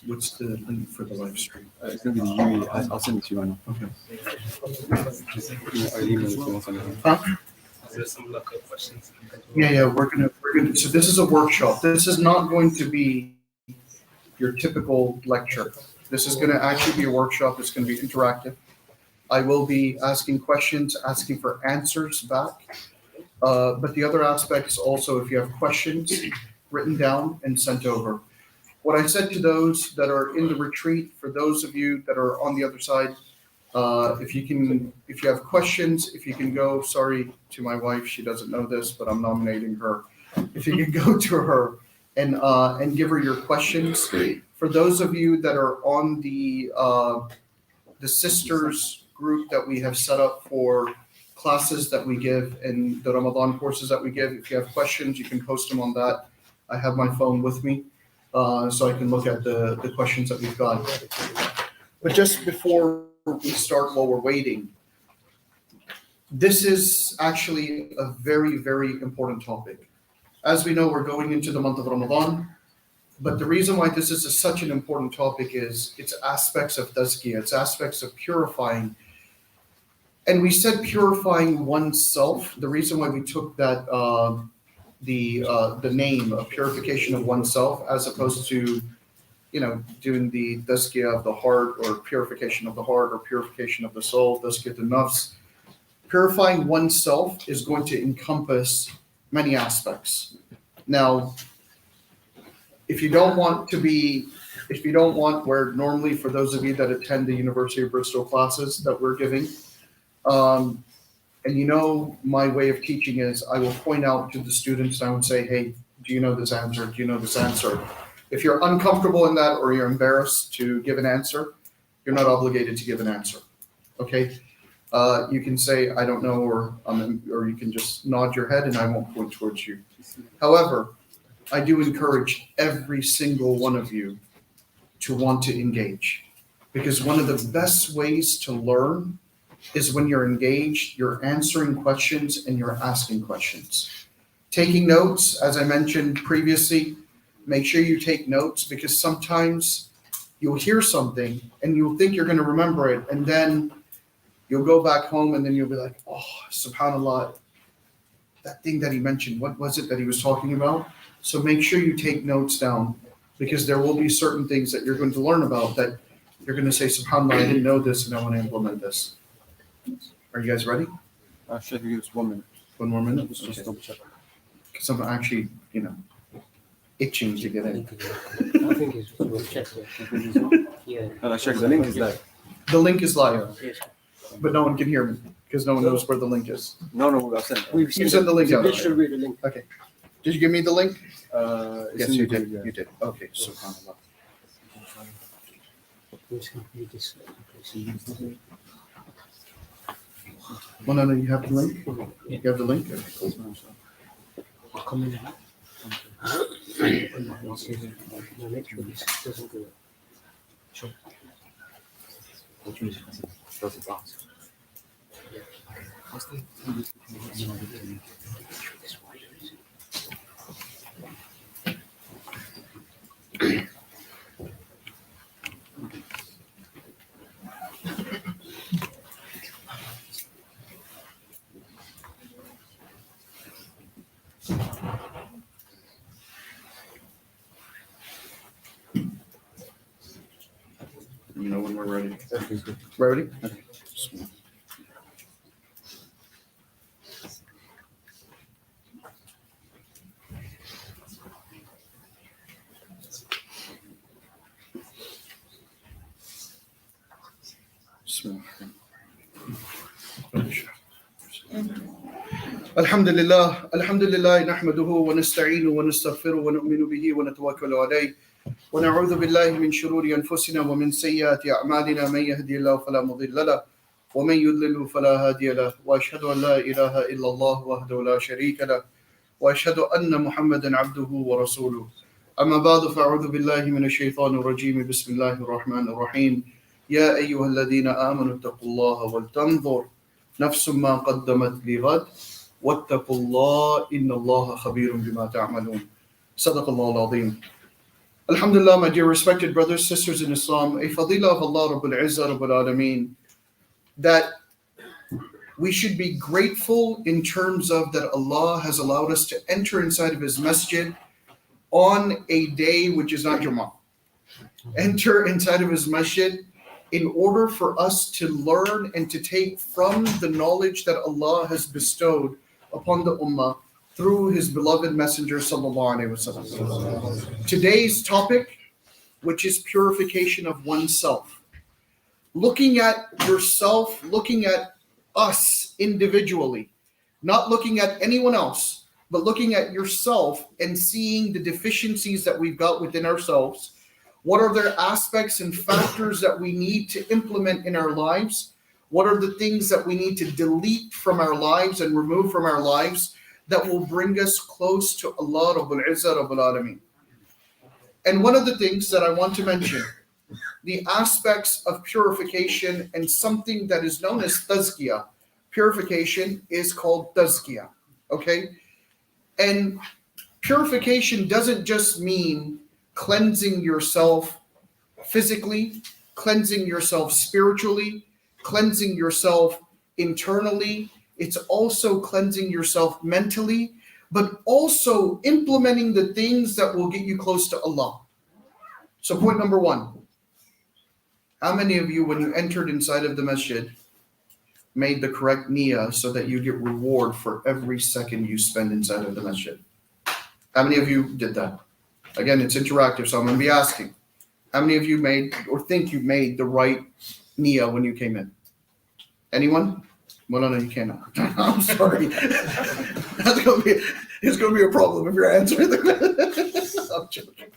What's the link for the live stream? It's going to be the UE. I'll send it to you right now. Okay. I'll email it to you once I'm done. Huh? Is there some like questions? Yeah. We're gonna. So this is a workshop. This is not going to be your typical lecture. This is going to actually be a workshop. It's going to be interactive. I will be asking questions, asking for answers back. But the other aspect is also if you have questions written down and sent over. What I said to those that are in the retreat, for those of you that are on the other side, if you have questions, if you can go, sorry to my wife, she doesn't know this, but I'm nominating her. If you can go to her and give her your questions. For those of you that are on the sisters group that we have set up for classes that we give and the Ramadan courses that we give, if you have questions, you can post them on that. I have my phone with me. So I can look at the questions that we've got. But just before we start, while we're waiting, this is actually a very, very important topic. As we know, we're going into the month of Ramadan, but the reason why this is such an important topic is its aspects of tazkiyah, its aspects of purifying. And we said purifying oneself. The reason why we took that the name of purification of oneself, as opposed to, doing the tazkiyah of the heart, or purification of the heart, or purification of the soul, tazkiyah the-nafs. Purifying oneself is going to encompass many aspects. Now, if you don't want, where normally for those of you that attend the University of Bristol classes that we're giving, and my way of teaching is I will point out to the students and I would say, hey, do you know this answer? Do you know this answer? If you're uncomfortable in that, or you're embarrassed to give an answer, you're not obligated to give an answer. Okay? You can say, I don't know, or you can just nod your head and I won't point towards you. However, I do encourage every single one of you to want to engage, because one of the best ways to learn is when you're engaged, you're answering questions and you're asking questions. Taking notes, as I mentioned previously, make sure you take notes, because sometimes you'll hear something and you'll think you're going to remember it, and then you'll go back home and then you'll be like, oh, subhanAllah, that thing that he mentioned, what was it that he was talking about? So make sure you take notes down, because there will be certain things that you're going to learn about that you're going to say, subhanAllah, I didn't know this and I want to implement this. Are you guys ready? Shaykh, give us 1 minute. 1 more minute? Let's just double check. Because I'm actually, itching to get in. I think it's worth checking. Yeah. Shaykh, the link is live. The link is live, Yes. but no one can hear me because no one knows where the link is. No, I'll send it. You sent the link out. You should read the link. Okay. Did you give me the link? It's Yes, in you the did. video. You did. Okay, subhanAllah. Well, no, you have the link? You have the link? Okay, cool. I'll come in now. No, make sure this doesn't go. Sure. Does it bounce? You know when we're ready. Ready? Okay. الحمد لله نحمده ونستعينه ونستغفره ونؤمن به ونتوكل عليه ونعوذ بالله من شرور أنفسنا ومن سيئات أعمالنا من يهدي الله فلا مضل له ومن يضلل فلا هادي له وأشهد أن لا إله إلا الله وحده لا شريك له وأشهد أن محمدا عبده ورسوله أما بعد فأعوذ بالله من الشيطان الرجيم بسم الله الرحمن الرحيم يا أيها الذين آمنوا اتقوا الله ولتنظر نفس ما قدمت لغد واتقوا الله إن الله خبير بما تعملون. صدق الله العظيم. Alhamdulillah, my dear respected brothers, sisters in Islam, a fadila of Allah Rabbul Izzah Rabbul Alameen, that we should be grateful in terms of that Allah has allowed us to enter inside of His masjid on a day which is not Jummah. Enter inside of His masjid in order for us to learn and to take from the knowledge that Allah has bestowed upon the Ummah through His beloved Messenger Sallallahu Alaihi Wasallam. Today's topic, which is purification of oneself. Looking at yourself, looking at us individually, not looking at anyone else, but looking at yourself and seeing the deficiencies that we've got within ourselves. What are the aspects and factors that we need to implement in our lives? What are the things that we need to delete from our lives and remove from our lives that will bring us close to Allah Rabbul Izzah Rabbul Alameen? And one of the things that I want to mention, the aspects of purification and something that is known as tazkiyah. Purification is called tazkiyah, okay? And purification doesn't just mean cleansing yourself physically, cleansing yourself spiritually, cleansing yourself internally. It's also cleansing yourself mentally, but also implementing the things that will get you close to Allah. So point number one, how many of you, when you entered inside of the masjid, made the correct niyyah so that you get reward for every second you spend inside of the masjid? How many of you did that? Again, it's interactive, so I'm going to be asking. How many of you made or think you made the right niyyah when you came in? Anyone? Well, no, you cannot. I'm sorry. It's going to be a problem if you're answering the I'm joking.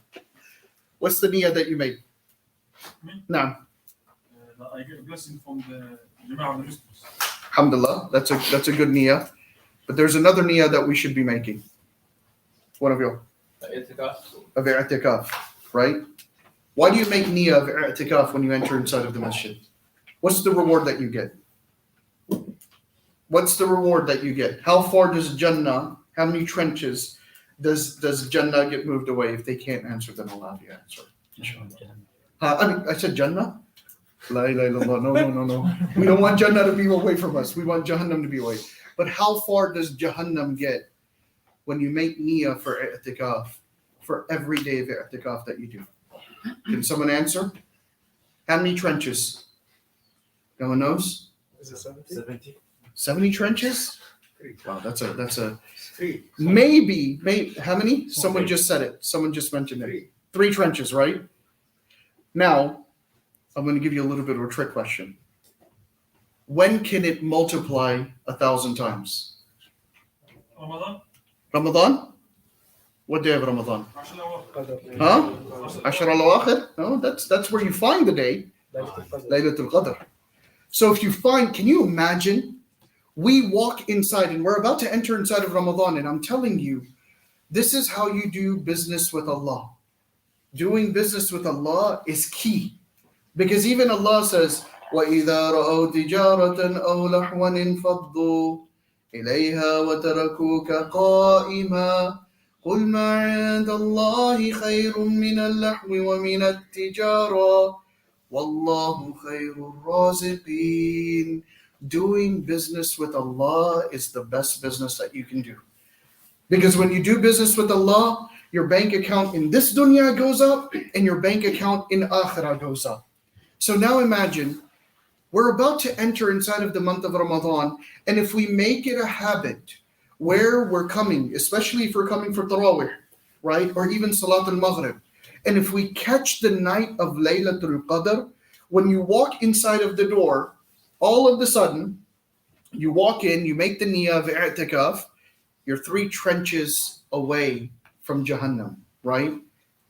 What's the niyyah that you made? Me? No. I get a blessing from the Jama'ah Muslims. Alhamdulillah, that's a good niyyah. But there's another niyyah that we should be making. One of you. Of i'tikaf, right? Why do you make niyyah of i'tikaf when you enter inside of the masjid? What's the reward that you get? What's the reward that you get? How far does Jannah, how many trenches does Jannah get moved away? If they can't answer, then I'll have you answer. I said Jannah? La ilaha illallah. No. We don't want Jannah to be away from us. We want Jahannam to be away. But how far does Jahannam get when you make niyyah for i'tikaf, for every day of i'tikaf that you do? Can someone answer? How many trenches? No one knows? Is it 70? 70 trenches? Wow, that's a Three. maybe how many? Someone just said it. Someone just mentioned it. 3 trenches, right? Now, I'm going to give you a little bit of a trick question. When can it multiply 1,000 times? Ramadan? Ramadan? What day of Ramadan? Huh? Ashar al-Awakhir? No, that's where you find the day. Laylatul Qadr. So if you find, can you imagine? We walk inside and we're about to enter inside of Ramadan, and I'm telling you, this is how you do business with Allah. Doing business with Allah is key. Because even Allah says, وَإِذَا رَأَوْا تِجَارَةً أَوْ لَحْوًا انفَضُّوا إِلَيْهَا وَتَرَكُوكَ قَائِمًا قُلْ مَا عِندَ اللَّهِ خَيْرٌ مِّنَ اللَّحْوِ وَمِنَ التِّجَارَةِ وَاللَّهُ خَيْرُ الرَّازِقِينَ. Doing business with Allah is the best business that you can do. Because when you do business with Allah, your bank account in this dunya goes up and your bank account in akhirah goes up. So now imagine, we're about to enter inside of the month of Ramadan, and if we make it a habit where we're coming, especially if we're coming for Tarawih, right, or even Salat al-Maghrib, and if we catch the night of Laylatul Qadr, when you walk inside of the door, all of a sudden, you walk in, you make the niyyah of i'tikaf, you're 3 trenches away from Jahannam, right?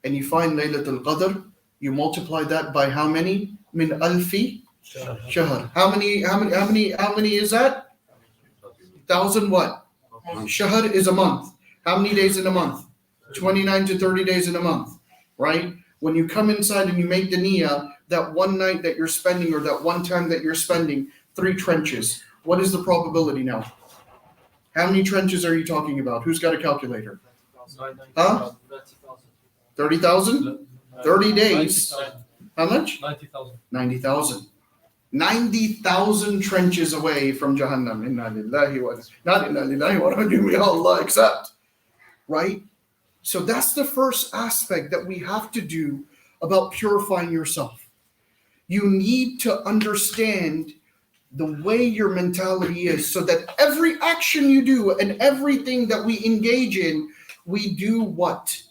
And you find Laylatul Qadr, you multiply that by how many? Min alfi shahr. How many is that? 1,000 what? Shahr is a month. How many days in a month? 29 to 30 days in a month, right? When you come inside and you make the niyyah, that one night that you're spending or that one time that you're spending, 3 trenches. What is the probability now? How many trenches are you talking about? Who's got a calculator? Huh? 30,000? 30 days. How much? 90,000. 90,000. 90,000 trenches away from Jahannam. Inna lillahi wa not inna lillahi wa inna Allah accept. Right? So that's the first aspect that we have to do about purifying yourself. You need to understand the way your mentality is so that every action you do and everything that we engage in, we do what?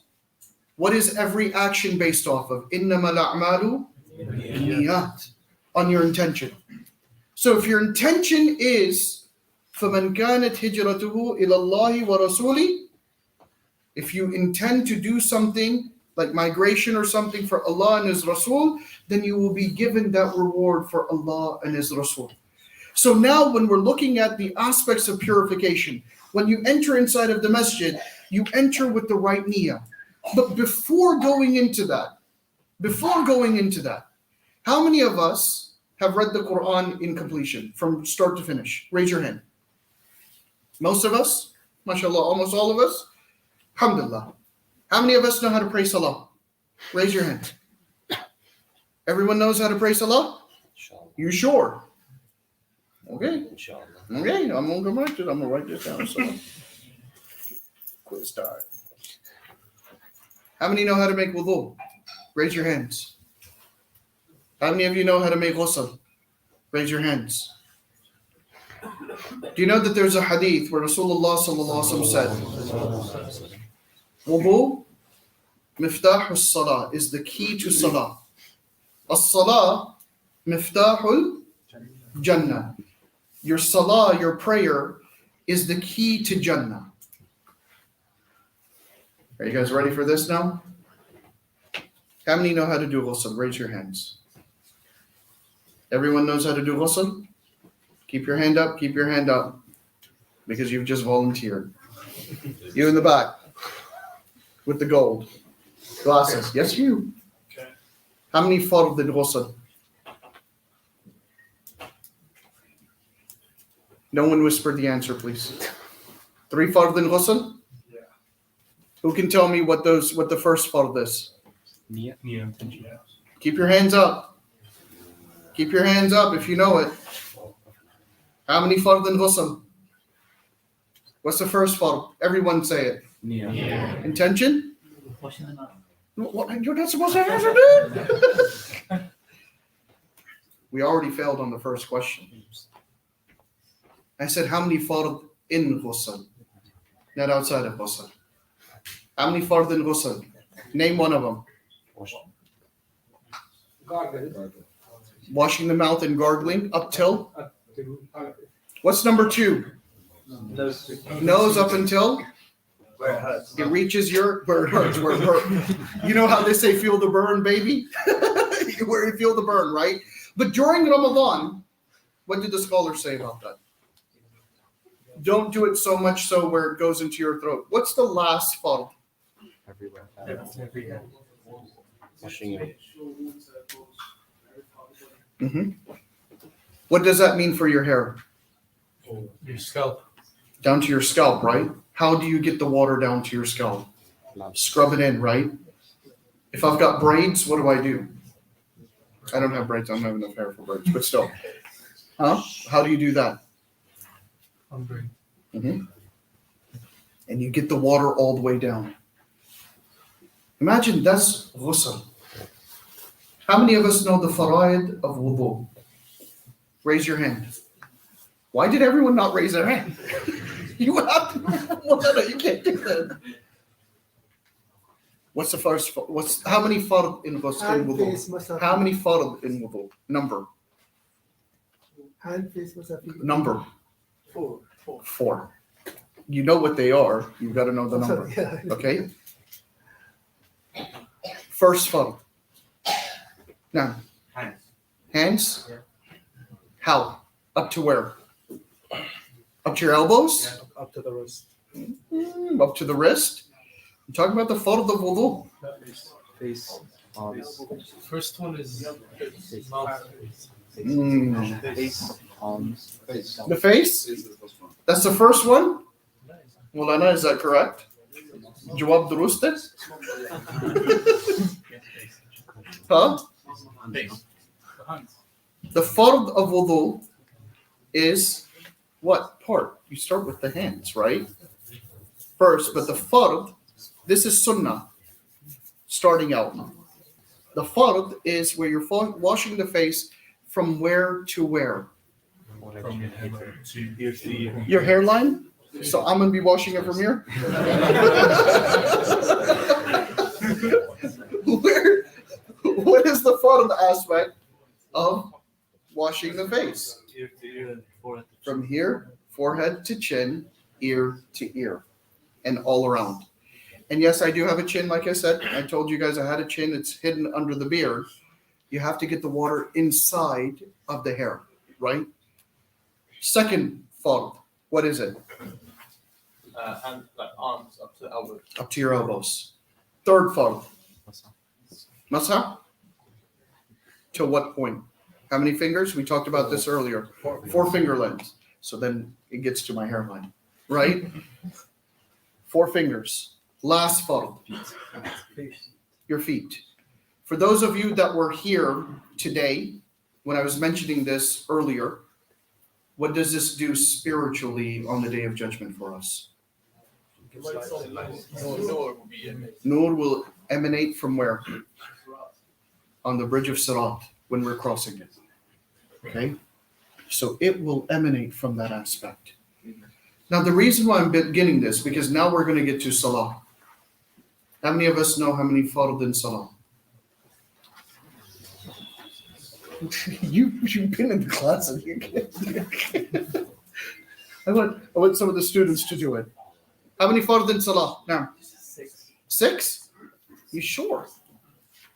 What is every action based off of? Innamal a'malu binniyat, on your intention. So if your intention is فَمَنْ كَانَتْ هِجْرَتُهُ إِلَى اللَّهِ وَرَسُولِهِ, if you intend to do something like migration or something for Allah and His Rasul, then you will be given that reward for Allah and His Rasul. So now when we're looking at the aspects of purification, when you enter inside of the masjid, you enter with the right niyyah. But before going into that, how many of us have read the Quran in completion from start to finish? Raise your hand. Most of us? MashaAllah, almost all of us? Alhamdulillah. How many of us know how to pray salah? Raise your hand. Everyone knows how to pray salah? You sure? Okay. Okay, I'm going to write it. I'm going to write this down. So. Quiz time. How many know how to make wudu? Raise your hands. How many of you know how to make ghusl? Raise your hands. Do you know that there's a hadith where Rasulullah sallallahu alaihi wasallam said, wudu miftahul salah is the key to salah. As-salah miftahul jannah. Your salah, your prayer, is the key to Jannah. Are you guys ready for this now? How many know how to do ghusl? Raise your hands. Everyone knows how to do ghusl? Keep your hand up, because you've just volunteered. You in the back, with the gold glasses. Yes, you. Okay. How many fard did ghusl? No one whispered the answer, please. 3 fard in ghusl? Yeah. Who can tell me what the first fard is? Yeah. Keep your hands up. Keep your hands up if you know it. How many fard in ghusl? What's the first fard? Everyone say it. Yeah. Intention? What? You're not supposed to answer, dude. We already failed on the first question. I said, how many fard in ghusl? Not outside of ghusl. How many fard in ghusl? Name one of them. Washing the mouth and gargling up till? What's number 2? Nose up until? Where it hurts. It reaches where it hurts, where it hurts. You know how they say feel the burn, baby? Where you feel the burn, right? But during Ramadan, what did the scholars say about that? Don't do it so much so where it goes into your throat. What's the last fard? Everywhere. Washing it. Mm-hmm. What does that mean for your hair? Your scalp. Down to your scalp, right? How do you get the water down to your scalp? Scrub it in, right? If I've got braids, what do? I don't have braids. I don't have enough hair for braids, but still. Huh? How do you do that? Mm-hmm. And you get the water all the way down. Imagine that's ghusl. How many of us know the faraid of wudu? Raise your hand. Why did everyone not raise their hand? You have to. You can't do that. What's the first? How many fard in wudu? How many fard in wudu? Number. Hand, face, masafi. Number. 4. 4. You know what they are. You've got to know the number. Yeah. Okay. First fard. Now. Hands. How? Up to where? Up to your elbows? Up to the wrist. Up to the wrist. I'm talking about the fard of wudu. Face. Arms. First one is mouth. Face. Arms. Face. The face? That's the first one? Mulana, is that correct? Jawab درست है? Huh? The fard of wudu is what part? You start with the hands, right? First, but the fard, this is sunnah, starting out. The fard is where you're washing the face from where to where? From head to ear. Your hairline? So I'm going to be washing it from here? What is the fard aspect of washing the face? Ear to ear, forehead. From here, forehead to chin, ear to ear, and all around. And yes, I do have a chin, like I said. I told you guys I had a chin. It's hidden under the beard. You have to get the water inside of the hair, right? Second fard, what is it? And like arms up to the elbow. Up to your elbows. Third fard, masah? To what point? How many fingers? We talked about this earlier. 4 finger lengths. So then it gets to my hairline, right? 4 fingers. Last fard, your feet. For those of you that were here today, when I was mentioning this earlier, what does this do spiritually on the day of judgment for us? Nur will emanate from where? On the bridge of Sirat, when we're crossing it. Okay? So it will emanate from that aspect. Now, the reason why I'm beginning this, because now we're going to get to Salah. How many of us know how many fard in Salah? You've been in the class. I want some of the students to do it. How many fard in Salah now? 6? You sure?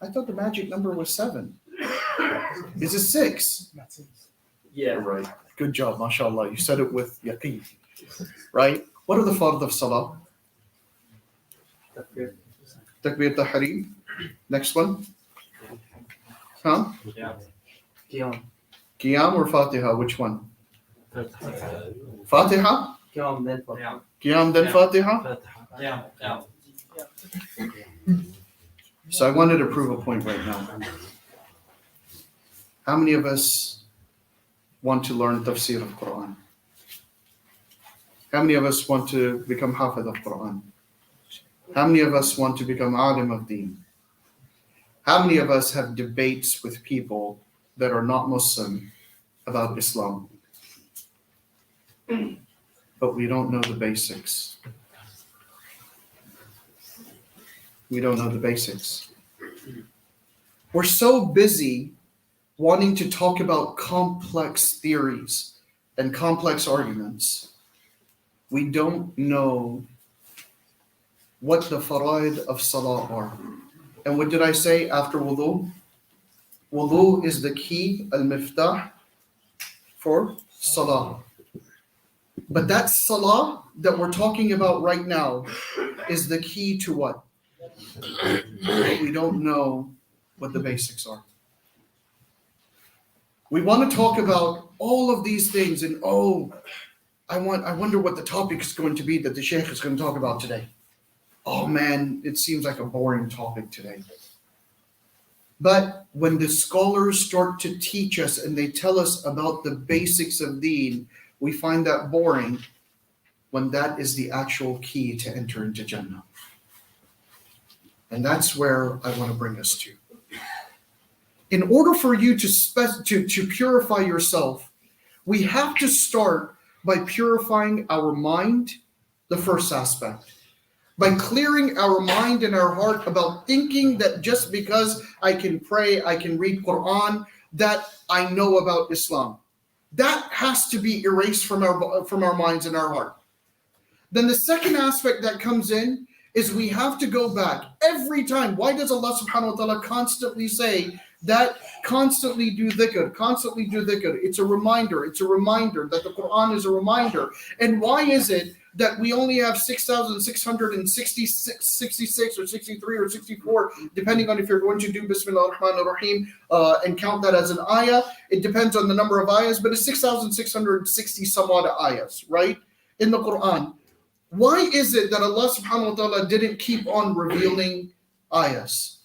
I thought the magic number was 7. Is it 6? Yeah. Right. Good job, mashallah. You said it with yaqeen. Right? What are the fard of Salah? Takbir tahrim. Next one. Huh? Qiyam or Fatiha? Which one? Fatiha? Qiyam then Fatiha? So I wanted to prove a point right now. How many of us want to learn tafsir of Quran? How many of us want to become hafid of Quran? How many of us want to become alim of deen? How many of us have debates with people that are not Muslim about Islam? But we don't know the basics. We don't know the basics. We're so busy wanting to talk about complex theories and complex arguments. We don't know what the faraid of salah are. And what did I say after wudu? Wudu is the key, al-miftah, for salah. But that salah that we're talking about right now is the key to what? But we don't know what the basics are. We want to talk about all of these things and I wonder what the topic is going to be that the Shaykh is going to talk about today. Oh man, it seems like a boring topic today. But when the scholars start to teach us and they tell us about the basics of deen, we find that boring when that is the actual key to enter into Jannah. And that's where I want to bring us to. In order for you to purify yourself, we have to start by purifying our mind, the first aspect. By clearing our mind and our heart about thinking that just because I can pray, I can read Quran, that I know about Islam. That has to be erased from our minds and our heart. Then the second aspect that comes in is we have to go back every time. Why does Allah subhanahu wa ta'ala constantly say that constantly do dhikr, constantly do dhikr. It's a reminder that the Quran is a reminder. And why is it that we only have 6,666 or 63 or 64, depending on if you're going to do Bismillah ar-Rahman ar-Rahim and count that as an ayah? It depends on the number of ayahs, but it's 6,660 some odd ayahs, right, in the Quran. Why is it that Allah subhanahu wa ta'ala didn't keep on revealing ayahs?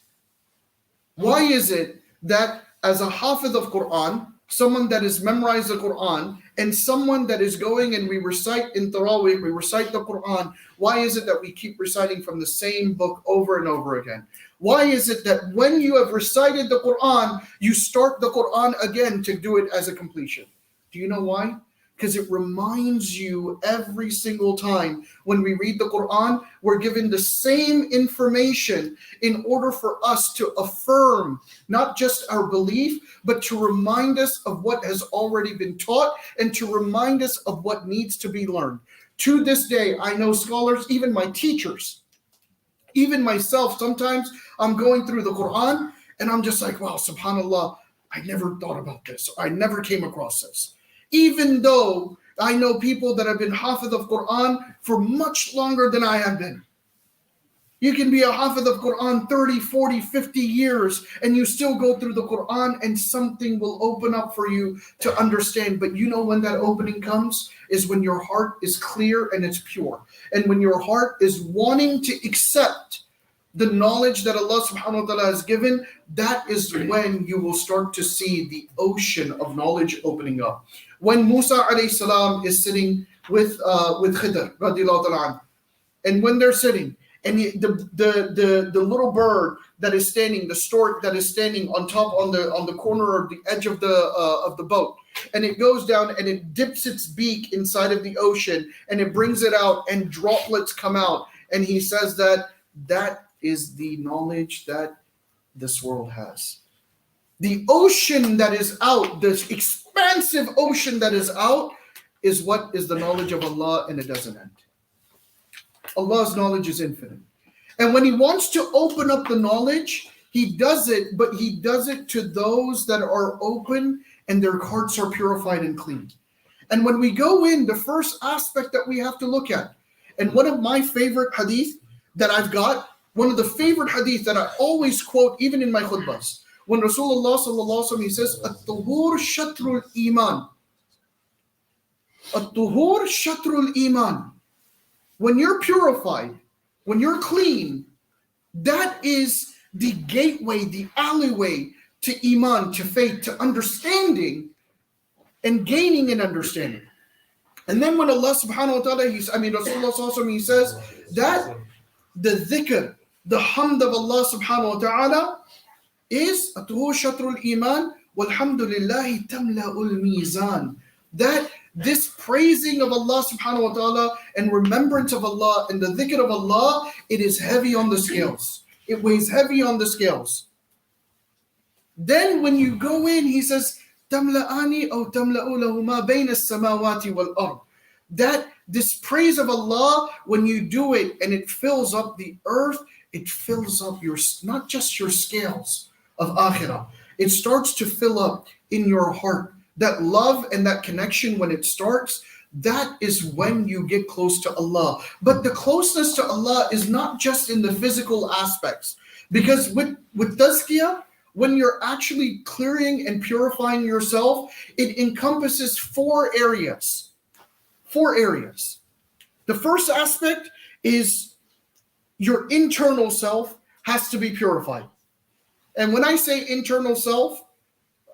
Why is it that as a hafiz of Quran, someone that has memorized the Quran, and someone that is going and we recite in Tarawih, we recite the Quran, why is it that we keep reciting from the same book over and over again? Why is it that when you have recited the Quran, you start the Quran again to do it as a completion? Do you know why? Because it reminds you every single time when we read the Quran, we're given the same information in order for us to affirm not just our belief, but to remind us of what has already been taught and to remind us of what needs to be learned. To this day, I know scholars, even my teachers, even myself, sometimes I'm going through the Quran and I'm just like, wow, subhanAllah, I never thought about this. I never came across this. Even though I know people that have been hafiz of Quran for much longer than I have been. You can be a hafiz of Quran 30, 40, 50 years and you still go through the Quran and something will open up for you to understand. But you know when that opening comes is when your heart is clear and it's pure. And when your heart is wanting to accept the knowledge that Allah subhanahu wa ta'ala has given, that is when you will start to see the ocean of knowledge opening up. When Musa alayhi salam is sitting with Khidr radiallahu ta'ala, and when they're sitting, and the little bird that is standing, the stork that is standing on top on the corner of the edge of the boat, and it goes down and it dips its beak inside of the ocean and it brings it out and droplets come out, and he says that is the knowledge that this world has. The ocean that is out, this expansive ocean that is out, is what is the knowledge of Allah, and it doesn't end. Allah's knowledge is infinite. And when He wants to open up the knowledge, He does it, but He does it to those that are open and their hearts are purified and clean. And when we go in, the first aspect that we have to look at, and one of my favorite hadith that I've got, one of the favorite hadith that I always quote even in my khutbahs, when Rasulullah sallallahu alaihi wasallam, he says, "At-tuhur shatrul iman." At-tuhur shatrul iman. When you're purified, when you're clean, that is the gateway, the alleyway to iman, to faith, to understanding and gaining an understanding. And then when Allah subhanahu wa ta'ala, Rasulullah sallallahu alaihi wasallam, he says that the dhikr, the hamd of Allah subhanahu wa ta'ala is atuhu shatrul iman walhamdulillahi tamla'ul mizan. That this praising of Allah subhanahu wa ta'ala and remembrance of Allah and the dhikr of Allah, it is heavy on the scales. It weighs heavy on the scales. Then when you go in, he says, tamla'ani aw tamla'u lahu ma bayna as-samawati wal ard. That this praise of Allah, when you do it and it fills up the earth, it fills up not just your scales of akhirah. It starts to fill up in your heart. That love and that connection, when it starts, that is when you get close to Allah. But the closeness to Allah is not just in the physical aspects. Because with tazkiyah, when you're actually clearing and purifying yourself, it encompasses 4 areas. 4 areas. The first aspect is your internal self has to be purified. And when I say internal self,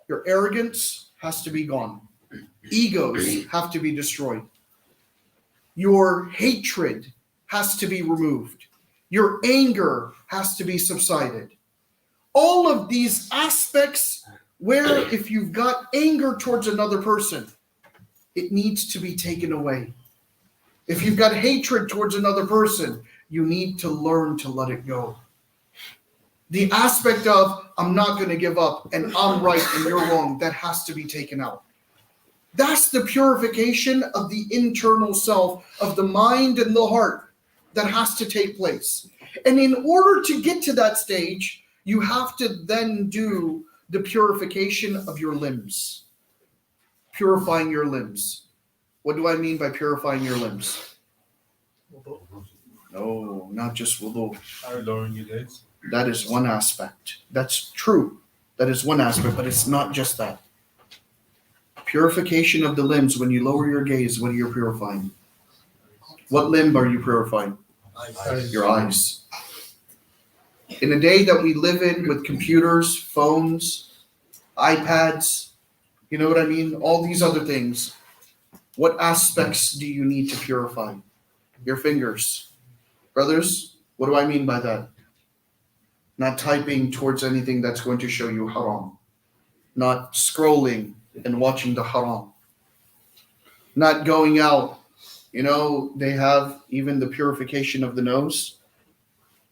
your arrogance has to be gone. Egos have to be destroyed. Your hatred has to be removed. Your anger has to be subsided. All of these aspects where if you've got anger towards another person, it needs to be taken away. If you've got hatred towards another person, you need to learn to let it go. The aspect of, I'm not going to give up and I'm right and you're wrong, that has to be taken out. That's the purification of the internal self, of the mind and the heart, that has to take place. And in order to get to that stage, you have to then do the purification of your limbs. Purifying your limbs. What do I mean by purifying your limbs? No, not just wudu. Lowering your gaze. That is one aspect. That's true. That is one aspect, but it's not just that. Purification of the limbs. When you lower your gaze, what are you purifying? What limb are you purifying? Your eyes. In a day that we live in with computers, phones, iPads, you know what I mean? All these other things. What aspects do you need to purify? Your fingers. Brothers, what do I mean by that? Not typing towards anything that's going to show you haram. Not scrolling and watching the haram. Not going out. You know, they have even the purification of the nose.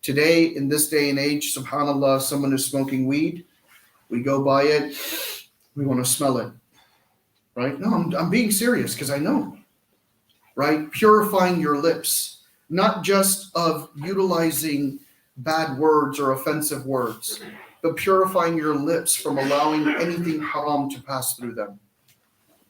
Today, in this day and age, subhanAllah, someone is smoking weed. We go by it. We want to smell it. Right? No, I'm being serious because I know. Right? Purifying your lips. Not just of utilizing bad words or offensive words, but purifying your lips from allowing anything haram to pass through them.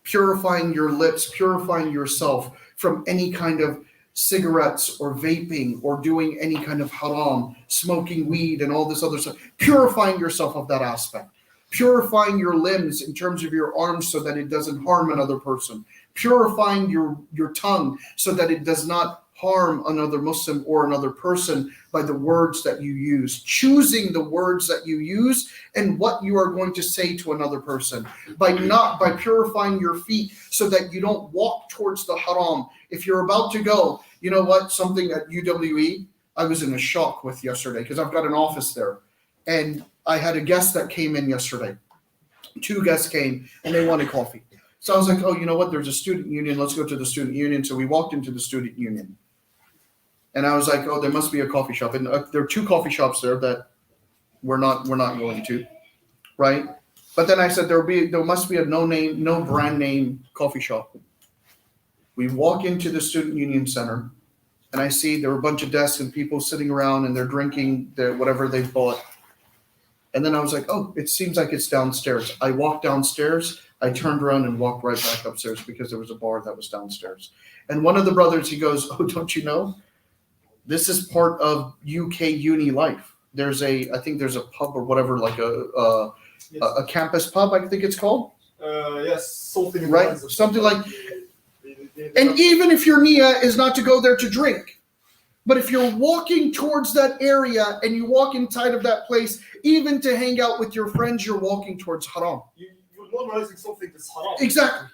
Purifying your lips, purifying yourself from any kind of cigarettes or vaping or doing any kind of haram, smoking weed and all this other stuff. Purifying yourself of that aspect. Purifying your limbs in terms of your arms so that it doesn't harm another person. Purifying your tongue so that it does not harm another Muslim or another person by the words that you use. Choosing the words that you use and what you are going to say to another person. By purifying your feet so that you don't walk towards the haram. If you're about to go, you know what? Something at UWE, I was in a shock with yesterday because I've got an office there. And I had a guest that came in yesterday. 2 guests came and they wanted coffee. So I was like, oh, you know what? There's a student union. Let's go to the student union. So we walked into the student union. And I was like, oh, there must be a coffee shop. And there are 2 coffee shops there that we're not going to, right? But then I said there must be a no brand name coffee shop. We walk into the student union center, and I see there were a bunch of desks and people sitting around and they're drinking whatever they bought. And then I was like, oh, it seems like it's downstairs. I walked downstairs. I turned around and walked right back upstairs because there was a bar that was downstairs. And one of the brothers, he goes, oh, don't you know? This is part of UK uni life. I think there's a pub or whatever, like a campus pub, I think it's called. Yes, something right, something like. And even if your niyyah is not to go there to drink, but if you're walking towards that area and you walk inside of that place, even to hang out with your friends, you're walking towards haram. You're normalizing something that's haram. Exactly.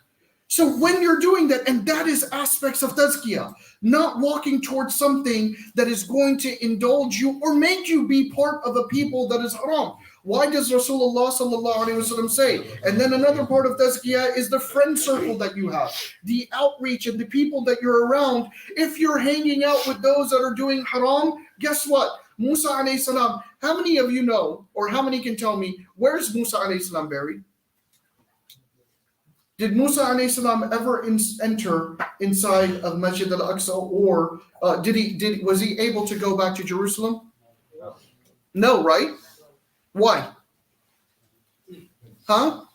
So when you're doing that, and that is aspects of tazkiyah, not walking towards something that is going to indulge you or make you be part of a people that is haram. Why does Rasulullah sallallahu alaihi wasallam say? And then another part of tazkiyah is the friend circle that you have, the outreach and the people that you're around. If you're hanging out with those that are doing haram, guess what? Musa alayhi salam, how many of you know, or how many can tell me, where's Musa alayhi salam buried? Did Musa alayhi salam ever enter inside of Masjid al-Aqsa, or was he able to go back to Jerusalem? No, right? Why? Huh?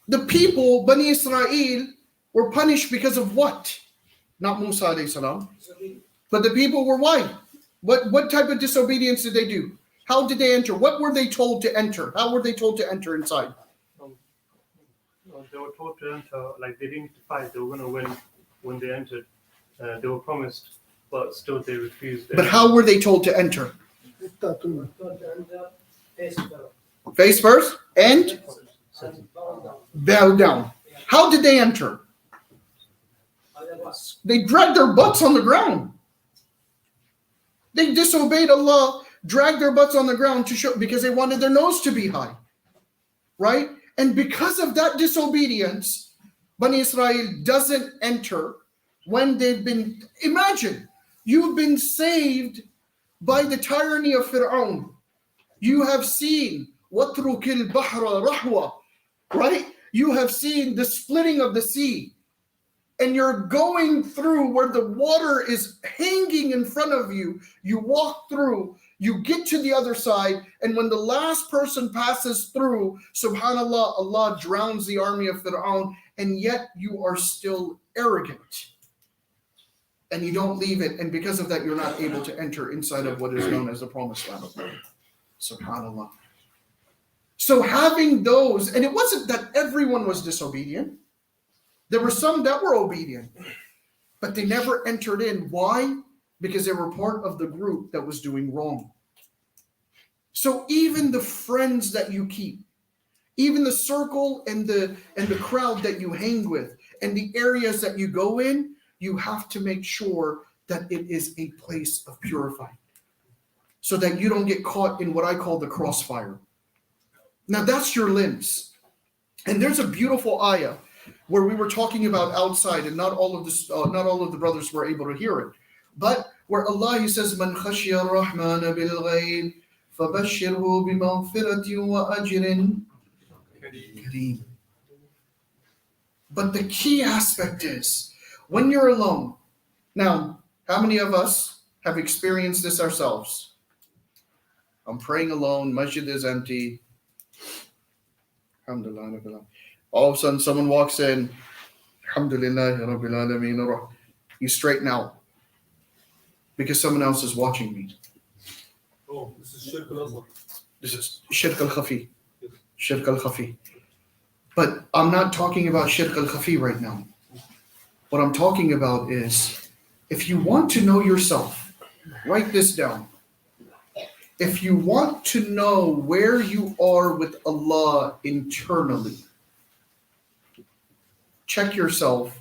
The people, Bani Israel, were punished because of what? Not Musa alayhi salam. But the people were why? What type of disobedience did they do? How did they enter? What were they told to enter? How were they told to enter inside? They were told to enter, like they didn't fight, they were going to win when they entered. They were promised, but still they refused. But how were they told to enter? Face first and bow down. How did they enter? They dragged their butts on the ground. They disobeyed Allah, dragged their butts on the ground to show, because they wanted their nose to be high. Right? And because of that disobedience, Bani Israel doesn't enter when they've been, imagine, you've been saved by the tyranny of Fir'aun. You have seen وَاتْرُكِ الْبَحْرَ رَحْوَةً, right? You have seen the splitting of the sea. And you're going through where the water is hanging in front of you. You walk through. You get to the other side, and when the last person passes through, subhanallah, Allah drowns the army of Fir'aun, and yet you are still arrogant. And you don't leave it, and because of that, you're not able to enter inside of what is known as the promised land. Subhanallah. So having those, and it wasn't that everyone was disobedient. There were some that were obedient, but they never entered in. Why? Because they were part of the group that was doing wrong. So even the friends that you keep, even the circle and the crowd that you hang with, and the areas that you go in, you have to make sure that it is a place of purifying, so that you don't get caught in what I call the crossfire. Now that's your limbs. And there's a beautiful ayah where we were talking about outside, and not all of the brothers were able to hear it. But where Allah, He says, "Man khashiya ar-Rahmana bil ghayb, fabashshirhu bimaghfiratin wa ajrin kareem." But the key aspect is when you're alone. Now, how many of us have experienced this ourselves? I'm praying alone, masjid is empty. Alhamdulillah. All of a sudden, someone walks in. Alhamdulillah, Rabbil Alameen. You straighten out because someone else is watching me. Oh, this is Shaykh al-Azhar. This is shirk al-khafi. Shirk al-khafi. But I'm not talking about shirk al-khafi right now. What I'm talking about is, if you want to know yourself, write this down. If you want to know where you are with Allah internally, check yourself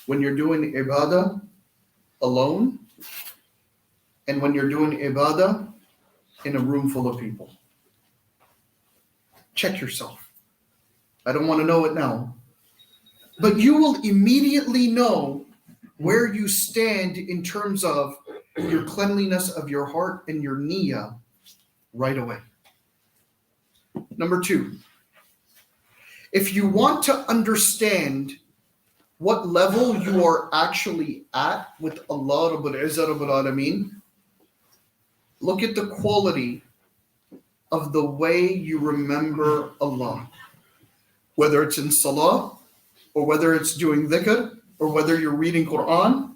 when you're doing ibadah alone and when you're doing ibadah in a room full of people. Check yourself. I don't want to know it now, but you will immediately know where you stand in terms of your cleanliness of your heart and your niyyah right away. Number 2, if you want to understand what level you are actually at with Allah Rabbul Izzah Rabbul Alameen, look at the quality of the way you remember Allah. Whether it's in salah, or whether it's doing dhikr, or whether you're reading Quran,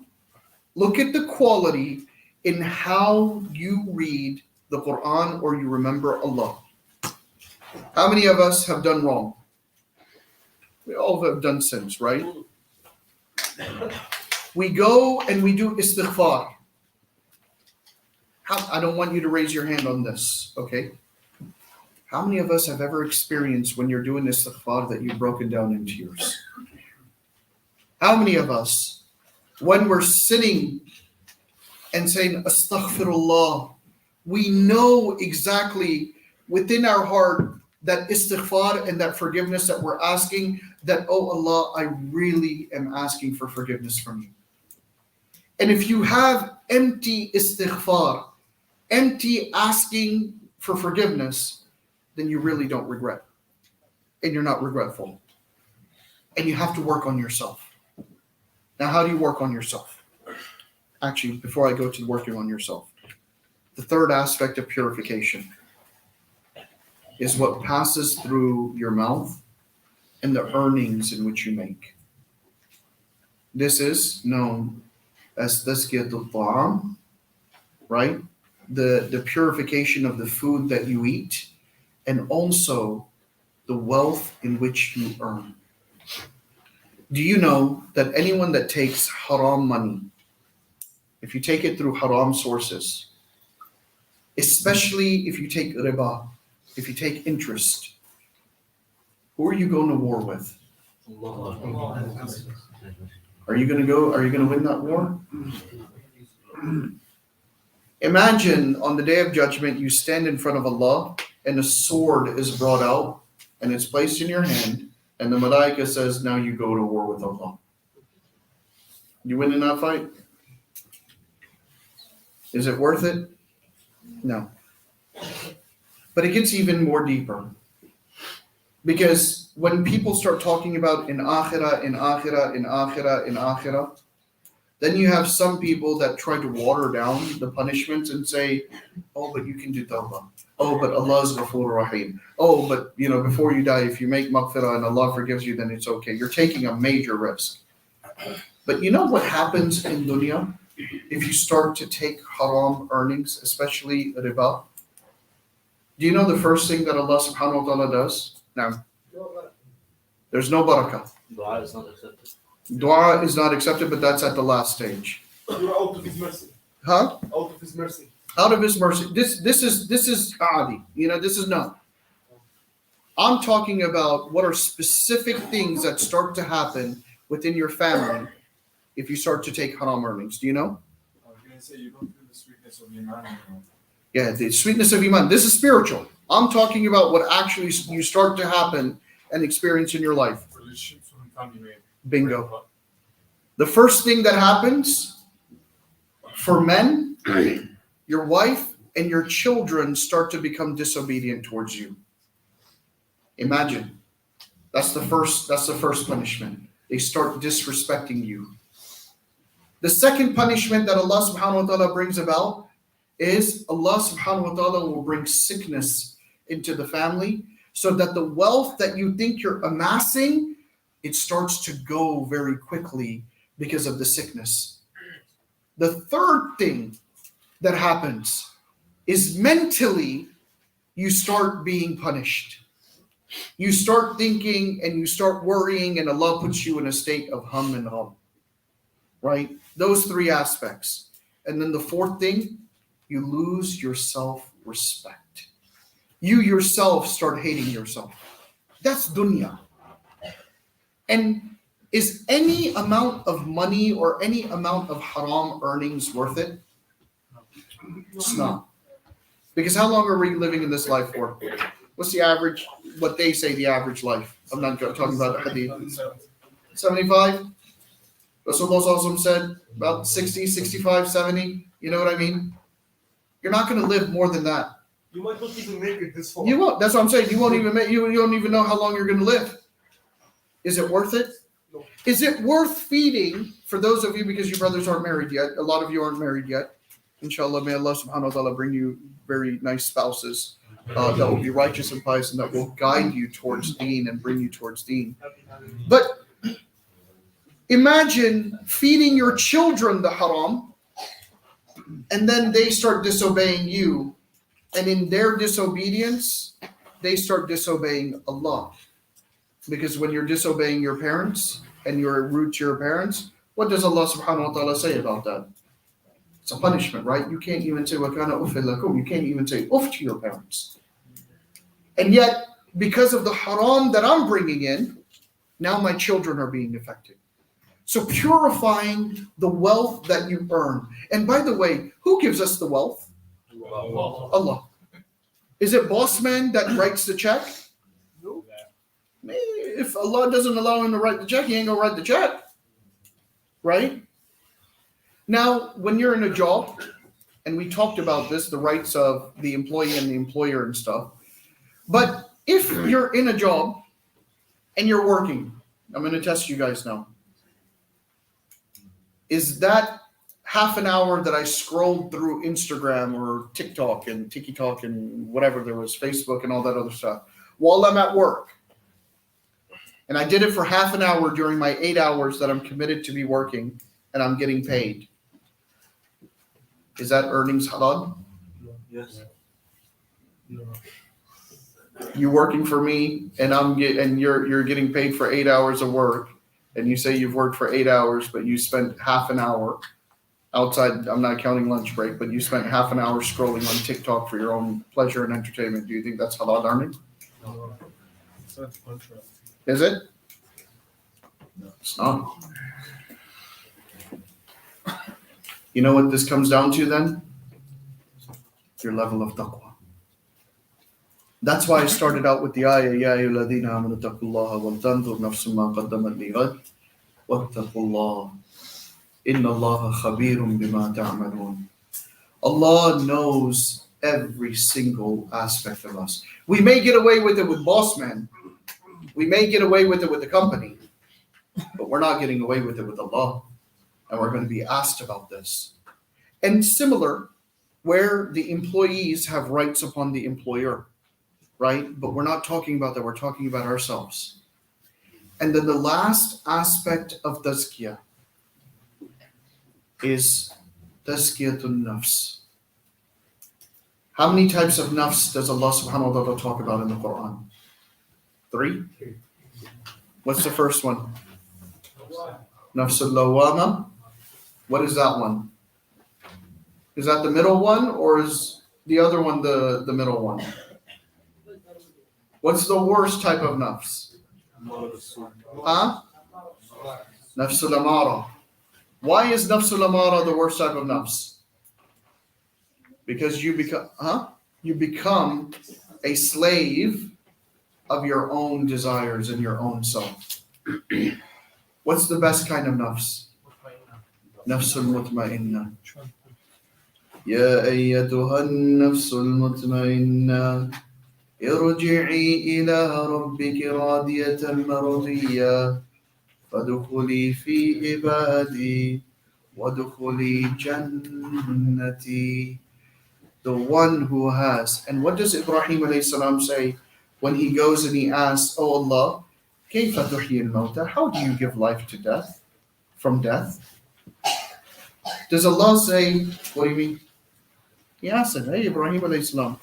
look at the quality in how you read the Quran or you remember Allah. How many of us have done wrong? We all have done sins, right? We go and we do istighfar. I don't want you to raise your hand on this, okay? How many of us have ever experienced when you're doing istighfar that you've broken down in tears? How many of us, when we're sitting and saying astaghfirullah, we know exactly within our heart that istighfar and that forgiveness that we're asking, that, oh Allah, I really am asking for forgiveness from you. And if you have empty istighfar, empty asking for forgiveness, then you really don't regret. And you're not regretful. And you have to work on yourself. Now, how do you work on yourself? Actually, before I go to working on yourself, the third aspect of purification is what passes through your mouth and the earnings in which you make. This is known as tazkiyatul ta'am, right? The purification of the food that you eat, and also the wealth in which you earn. Do you know that anyone that takes haram money, if you take it through haram sources, especially if you take riba, if you take interest, who are you going to war with? Are you going to win that war? Imagine on the day of judgment, you stand in front of Allah and a sword is brought out and it's placed in your hand, and the malaika says, now you go to war with Allah. You win in that fight? Is it worth it? No. But it gets even more deeper. Because when people start talking about in akhirah, Then you have some people that try to water down the punishments and say, oh, but you can do tawbah. Oh, but Allah is Ghafur Rahim. Oh, but before you die, if you make maghfirah and Allah forgives you, then it's okay. You're taking a major risk. But you know what happens in dunya if you start to take haram earnings, especially riba? Do you know the first thing that Allah subhanahu wa ta'ala does? Now, there's no barakah. Dua is not accepted. Dua is not accepted, but that's at the last stage. You're out of His mercy. Huh? Out of His mercy. Out of His mercy. This is adi. This is not. I'm talking about what are specific things that start to happen within your family if you start to take haram earnings. Do you know? I was going to say, you don't feel the sweetness of Iman anymore. Yeah, the sweetness of iman. This is spiritual. I'm talking about what actually you start to happen and experience in your life. Relationships with family, maybe. Bingo. The first thing that happens for men, your wife and your children start to become disobedient towards you. Imagine. That's the first punishment. They start disrespecting you. The second punishment that Allah subhanahu wa ta'ala brings about is Allah subhanahu wa ta'ala will bring sickness into the family so that the wealth that you think you're amassing, it starts to go very quickly because of the sickness. The third thing that happens is mentally you start being punished. You start thinking and you start worrying, and Allah puts you in a state of hum and hum. Right? Those three aspects. And then the fourth thing, you lose your self-respect. You yourself start hating yourself. That's dunya. And is any amount of money or any amount of haram earnings worth it? It's not. Because how long are we living in this life for? What's the average, what they say the average life? I'm not talking about the hadith. 75? Rasulullah said about 60, 65, 70. You know what I mean? You're not going to live more than that. You might not even make it this far. You won't. That's what I'm saying. You won't even make. You don't even know how long you're going to live. Is it worth it? No. Is it worth feeding for those of you, because your brothers aren't married yet? A lot of you aren't married yet. Inshallah, may Allah subhanahu wa ta'ala bring you very nice spouses that will be righteous and pious and that will guide you towards deen and bring you towards deen. But imagine feeding your children the haram and then they start disobeying you. And in their disobedience, they start disobeying Allah. Because when you're disobeying your parents and you're rude to your parents, what does Allah subhanahu wa ta'ala say about that? It's a punishment, right? You can't even say وَكَانَ أُفٍّ لَكُمْ. You can't even say uff to your parents. And yet, because of the haram that I'm bringing in, now my children are being affected. So purifying the wealth that you earn. And by the way, who gives us the wealth? Allah. Is it boss man that writes the check? No. If Allah doesn't allow him to write the check, he ain't gonna write the check. Right? Now, when you're in a job, and we talked about this, the rights of the employee and the employer and stuff. But if you're in a job and you're working, I'm going to test you guys now. Is that half an hour that I scrolled through Instagram or TikTok and TikTok and whatever there was, Facebook and all that other stuff, while I'm at work, and I did it for half an hour during my 8 hours that I'm committed to be working and I'm getting paid, is that earnings halal? Yes. No. You working for me and you're getting paid for 8 hours of work, and you say you've worked for 8 hours, but you spent half an hour outside, I'm not counting lunch break, but you spent half an hour scrolling on TikTok for your own pleasure and entertainment. Do you think that's halal earning? No. It's not contract. Is it? No, it's not. You know what this comes down to then? Your level of taqwa. That's why I started out with the ayah, Ya ayyuhalladhina amanu taqullaha wal tanzur nafsum ma qaddamat lighad wattaqullah inna Allaha khabirum bima ta'malun. Allah knows every single aspect of us. We may get away with it with boss man. We may get away with it with the company, but we're not getting away with it with Allah. and we're going to be asked about this. And similar, where the employees have rights upon the employer, right? But we're not talking about that, we're talking about ourselves. And then the last aspect of tazkiyah is tazkiyatun nafs. How many types of nafs does Allah subhanahu wa ta'ala talk about in the Quran? 3? What's the first one? Nafsul lawama. What is that one? Is that the middle one, or is the other one the middle one? What's the worst type of nafs? Huh? Nafsul amara. Why is nafsul amara the worst type of nafs? Because you become a slave of your own desires and your own self. What's the best kind of nafs? Nafsul mutma'inna. يا أيتها النفس المطمئنة ارجعي إلى ربك راضية مرضية فادخلي في عبادي وادخلي جنتي. The one who has. And what does Ibrahim alayhi salam say when he goes and he asks, Oh Allah, كيف تحيي الموتى? How do you give life to death? From death? Does Allah say, what do you mean? He asked him, Hey Ibrahim alayhi salam,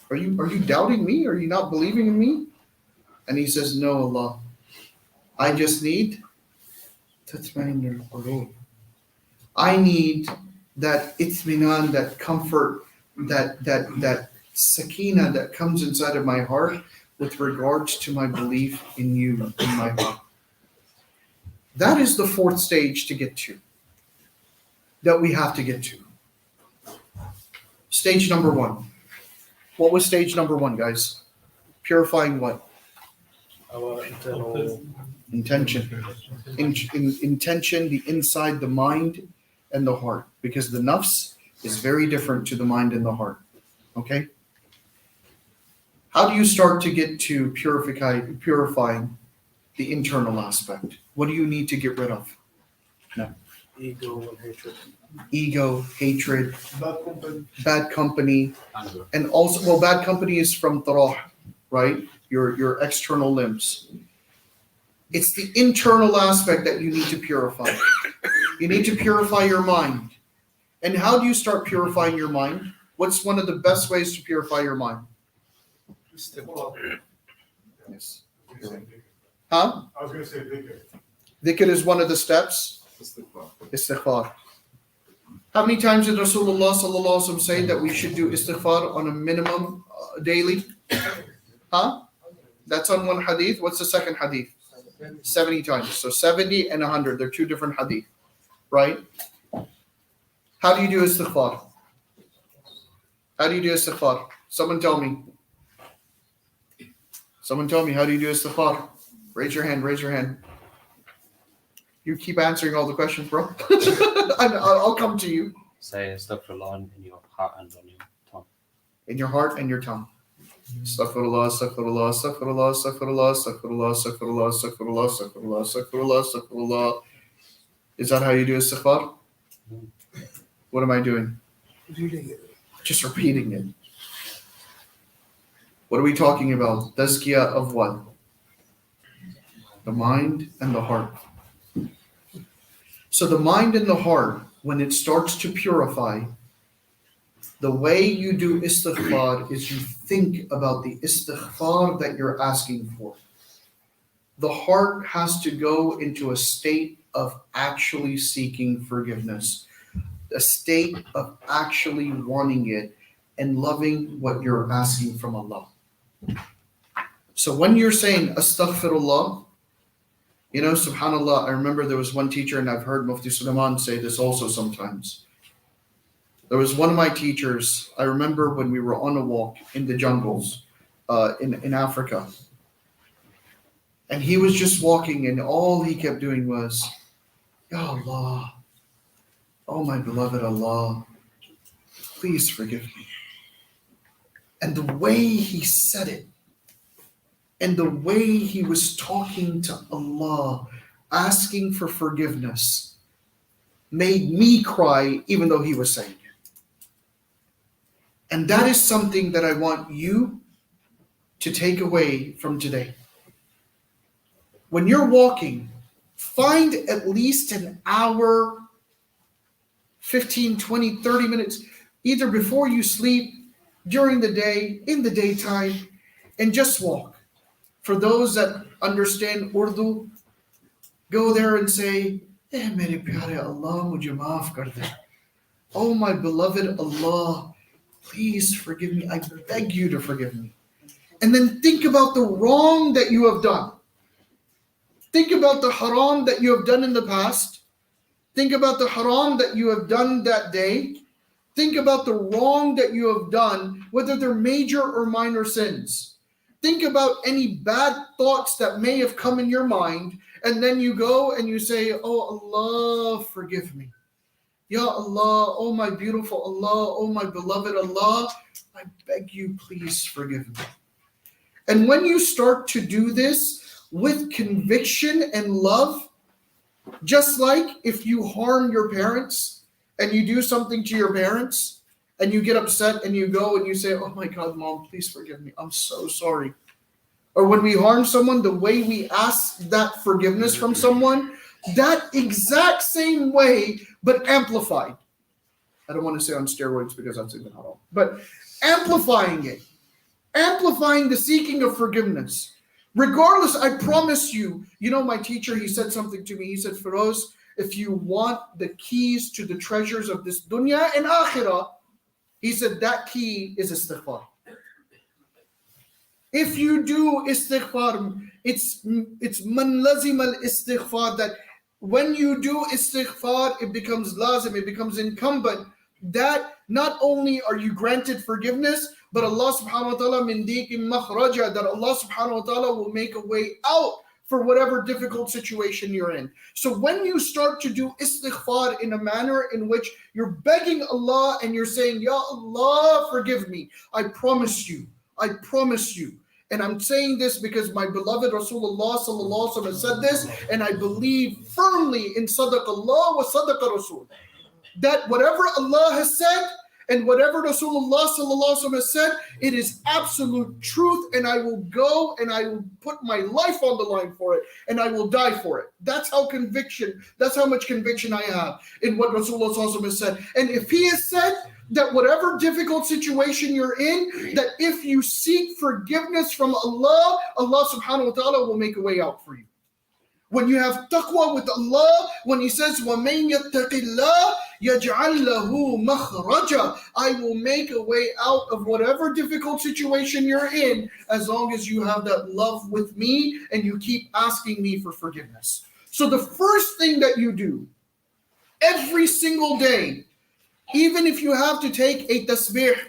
are you doubting me? Are you not believing in me? And he says, No, Allah. I just need tatmain al-qulub. I need that itminan, that comfort, that sakina that comes inside of my heart with regards to my belief in you, in my heart. That is the 4th stage to get to, that we have to get to. Stage number 1. What was stage number 1, guys? Purifying what? Our internal Intention. Intention, the inside, the mind, and the heart. Because the nafs is very different to the mind and the heart. Okay? How do you start to get to purifying the internal aspect? What do you need to get rid of? No. ego and hatred. Ego, hatred, Bad company. bad company, Anger. and also, well, bad company is from tarah, right? Your external limbs. It's the internal aspect that you need to purify. You need to purify your mind. And how do you start purifying your mind? What's one of the best ways to purify your mind? Yes. Huh? I was going to say dhikr. Dhikr is one of the steps. Istighfar. How many times did Rasulullah sallallahu alaihi wasallam say that we should do istighfar on a minimum daily? Huh? That's on one hadith. What's the second hadith? 70 times. So 70 and 100. They're 2 different hadith. Right? How do you do istighfar? How do you do istighfar? Someone tell me. Someone tell me, how do you do istighfar? Raise your hand, raise your hand. You keep answering all the questions, bro. I'll come to you. Say astaghfirullah in your heart and on your tongue. In your heart and your tongue. Astaghfirullah, astaghfirullah, astaghfirullah, astaghfirullah, astaghfirullah, astaghfirullah, astaghfirullah, astaghfirullah, astaghfirullah, astaghfirullah. Is that how you do istighfar? What am I doing? Reading it. Just repeating it. What are we talking about? Tazkiyah of what? The mind and the heart. So the mind and the heart, when it starts to purify, the way you do istighfar is you think about the istighfar that you're asking for. The heart has to go into a state of actually seeking forgiveness, a state of actually wanting it and loving what you're asking from Allah. So when you're saying astaghfirullah, you know, subhanallah, I remember there was one teacher, and I've heard Mufti Sulaiman say this also sometimes. There was one of my teachers, I remember when we were on a walk in the jungles in Africa. And he was just walking, and all he kept doing was, Ya Allah, oh my beloved Allah, please forgive me. And the way he said it, and the way he was talking to Allah, asking for forgiveness, made me cry even though he was saying it. And that is something that I want you to take away from today. When you're walking, find at least an hour, 15, 20, 30 minutes, either before you sleep, during the day, in the daytime, and just walk. For those that understand Urdu, go there and say, "Eh, mere pyare Allah, mujhe maaf kar de. Oh, my beloved Allah, please forgive me. I beg you to forgive me." And then think about the wrong that you have done. Think about the haram that you have done in the past. Think about the haram that you have done that day. Think about the wrong that you have done, whether they're major or minor sins. Think about any bad thoughts that may have come in your mind, and then you go and you say, "Oh Allah, forgive me. Ya Allah, oh my beautiful Allah, oh my beloved Allah, I beg you, please forgive me." And when you start to do this with conviction and love, just like if you harm your parents and you do something to your parents and you get upset and you go and you say, "Oh my God, Mom, please forgive me. I'm so sorry." Or when we harm someone, the way we ask that forgiveness from someone, that exact same way, but amplified. I don't want to say on steroids because that's even haram, but amplifying it, amplifying the seeking of forgiveness. Regardless, I promise you, my teacher, he said something to me. He said, "Feroz, if you want the keys to the treasures of this dunya and akhirah," he said, "that key is istighfar." If you do istighfar, it's man lazim al istighfar, that when you do istighfar, it becomes lazim, it becomes incumbent, that not only are you granted forgiveness, but Allah subhanahu wa ta'ala min diqim makhraja, that Allah subhanahu wa ta'ala will make a way out for whatever difficult situation you're in. So when you start to do istighfar in a manner in which you're begging Allah and you're saying, "Ya Allah, forgive me. I promise you. And I'm saying this because my beloved Rasulullah sallallahu alaihi wasallam said this, and I believe firmly in sadaqallah wa sadaqa Rasul, that whatever Allah has said and whatever Rasulullah sallallahu alaihi wasallam has said, it is absolute truth, and I will go and I will put my life on the line for it, and I will die for it." That's how much conviction I have in what Rasulullah sallallahu alaihi wasallam has said. And if he has said that whatever difficult situation you're in, that if you seek forgiveness from Allah, Allah subhanahu wa ta'ala will make a way out for you. When you have taqwa with Allah, when he says, وَمَن يَتَّقِ اللَّهِ يَجْعَلْ لَهُ مَخْرَجًا, I will make a way out of whatever difficult situation you're in, as long as you have that love with me and you keep asking me for forgiveness. So the first thing that you do every single day, even if you have to take a tasbih,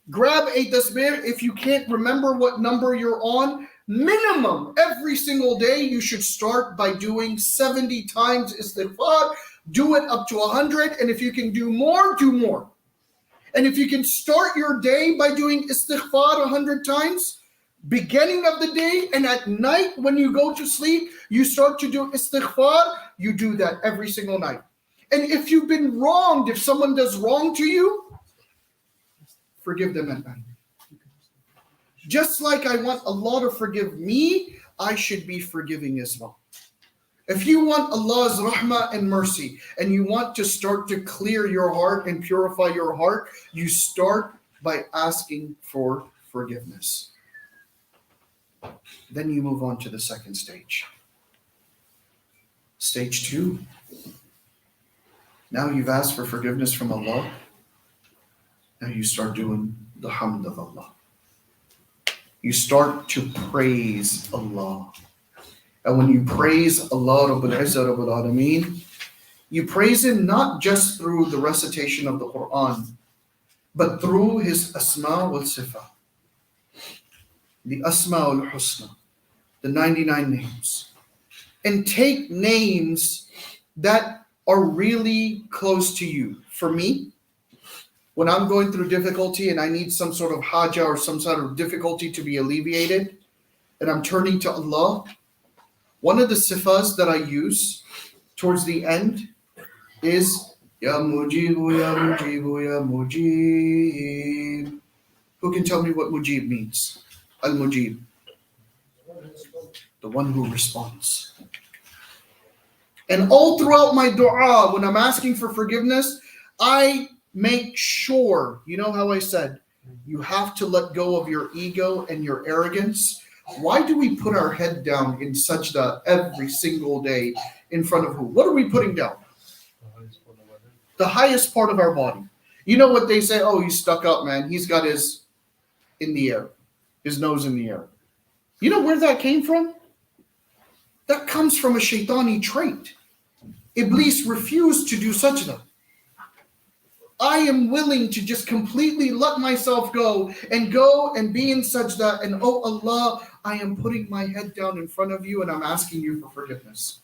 grab a tasbih. If you can't remember what number you're on, minimum every single day you should start by doing 70 times istighfar. Do it up to 100, and if you can do more, do more. And if you can start your day by doing istighfar 100 times, beginning of the day, and at night when you go to sleep, you start to do istighfar, you do that every single night. And if you've been wronged, if someone does wrong to you, forgive them at night. Just like I want Allah to forgive me, I should be forgiving as well. If you want Allah's rahmah and mercy, and you want to start to clear your heart and purify your heart, you start by asking for forgiveness. Then you move on to the second stage. Stage 2. Now you've asked for forgiveness from Allah. Now you start doing the hamd of Allah. You start to praise Allah. And when you praise Allah Rabbul Izzah Rabbul Alameen, you praise Him not just through the recitation of the Quran, but through His Asma wal Sifat. The Asma wal Husna, the 99 names. And take names that are really close to you. For me, when I'm going through difficulty and I need some sort of haja or some sort of difficulty to be alleviated, and I'm turning to Allah, one of the sifas that I use towards the end is Ya Mujibu, Ya Mujibu, Ya Mujib. Who can tell me what Mujib means? Al Mujib, the one who responds. And all throughout my dua, when I'm asking for forgiveness, I make sure, you know how I said, you have to let go of your ego and your arrogance. Why do we put our head down in sajda every single day in front of who? What are we putting down? The highest part of our body. You know what they say? Oh, he's stuck up, man. He's got his in the air, his nose in the air. You know where that came from? That comes from a shaitani trait. Iblis refused to do sajda. I am willing to just completely let myself go and be in sajda. And oh Allah, I am putting my head down in front of you and I'm asking you for forgiveness.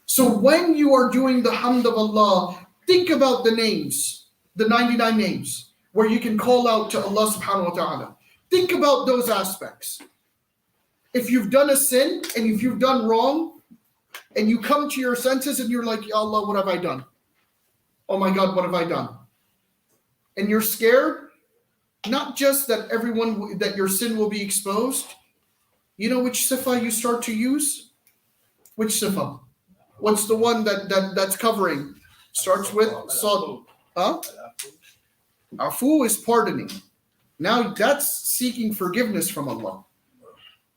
So when you are doing the hamd of Allah, think about the names, the 99 names, where you can call out to Allah subhanahu wa ta'ala. Think about those aspects. If you've done a sin and if you've done wrong and you come to your senses and you're like, Ya Allah, what have I done? Oh my God, what have I done? And you're scared, not just that that your sin will be exposed. You know which sifa you start to use? Which sifa? What's the one that's covering? Starts with sad. Huh? Afu is pardoning. Now that's seeking forgiveness from Allah.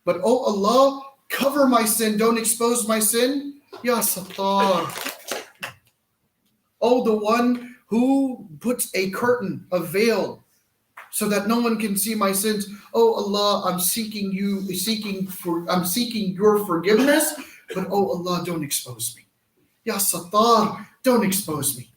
But oh Allah, cover my sin, don't expose my sin. Ya Sattar. Oh, the one who puts a curtain, a veil, so that no one can see my sins. Oh Allah, I'm seeking your forgiveness, but oh Allah, don't expose me. Ya Sattar, don't expose me.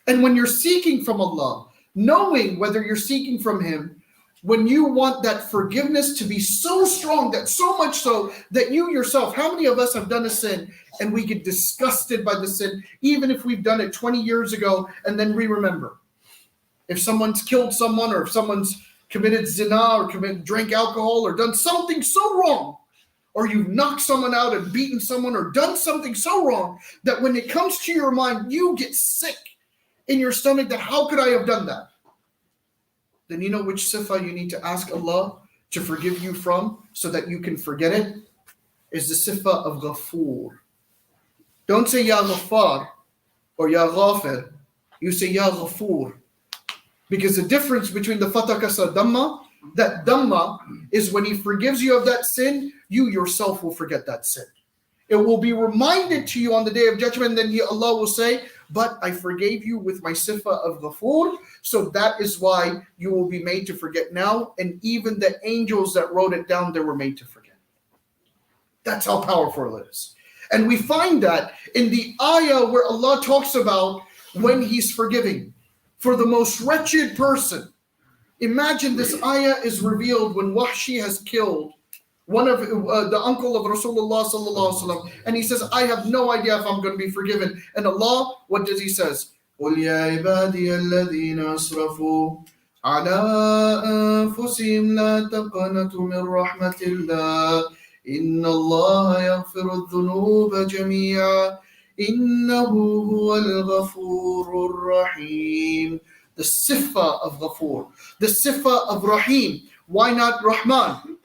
And when you're seeking from Allah, knowing whether you're seeking from Him, when you want that forgiveness to be so strong, that so much so that you yourself, how many of us have done a sin and we get disgusted by the sin, even if we've done it 20 years ago and then we remember? If someone's killed someone or if someone's committed zina or drank alcohol or done something so wrong, or you've knocked someone out and beaten someone or done something so wrong that when it comes to your mind, you get sick in your stomach that how could I have done that? Then you know which sifa you need to ask Allah to forgive you from so that you can forget it? Is the sifa of Ghafoor. Don't say Ya Ghaffar or Ya Ghafir. You say Ya Ghafoor. Because the difference between the Fatha Kasra Dhamma, that Dhamma is when He forgives you of that sin, you yourself will forget that sin. It will be reminded to you on the Day of Judgment, and then Allah will say, but I forgave you with my sifa of Ghafoor, so that is why you will be made to forget now, and even the angels that wrote it down, they were made to forget. That's how powerful it is. And we find that in the ayah where Allah talks about when He's forgiving for the most wretched person. Imagine this ayah is revealed when Wahshi has killed one of the uncle of Rasulullah sallallahu alaihi wasallam, and he says, I have no idea if I'm going to be forgiven. And Allah, what does He says? قُلْ يَا عِبَادِيَ الَّذِينَ أَسْرَفُوا عَلَىٰ أَنفُسِهِمْ لَا تَقْنَطُوا مِنْ رَحْمَةِ اللَّهِ إِنَّ اللَّهَ يَغْفِرُ الذُّنُوبَ جَمِيعًا إِنَّهُ هُوَ الْغَفُورُ الرَّحِيمُ. The sifa of Ghafoor, the sifa of Rahim. Why not Rahman?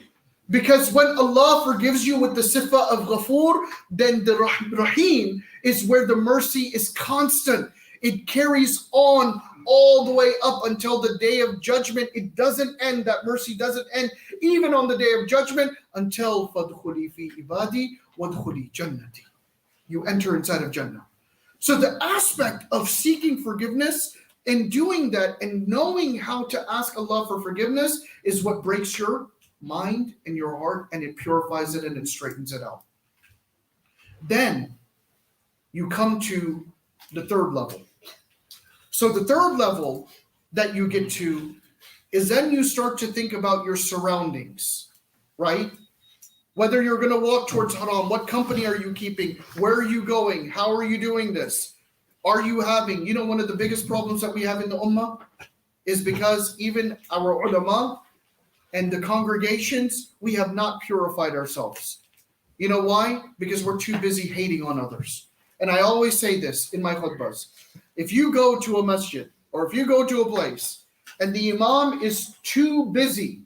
Because when Allah forgives you with the sifa of Ghafoor, then the Rahim is where the mercy is constant. It carries on all the way up until the Day of Judgment. It doesn't end. That mercy doesn't end even on the Day of Judgment until فَادْخُلِي فِي عِبَادِي وَادْخُلِي جَنَّتِي. You enter inside of Jannah. So the aspect of seeking forgiveness and doing that and knowing how to ask Allah for forgiveness is what breaks your mind and your heart, and it purifies it and it straightens it out. Then you come to the third level. So the third level that you get to is then you start to think about your surroundings, right? Whether you're going to walk towards haram, what company are you keeping? Where are you going? How are you doing this? Are you having, one of the biggest problems that we have in the ummah is because even our ulama and the congregations, we have not purified ourselves. You know why? Because we're too busy hating on others. and I always say this in my khutbahs, if you go to a masjid or if you go to a place and the imam is too busy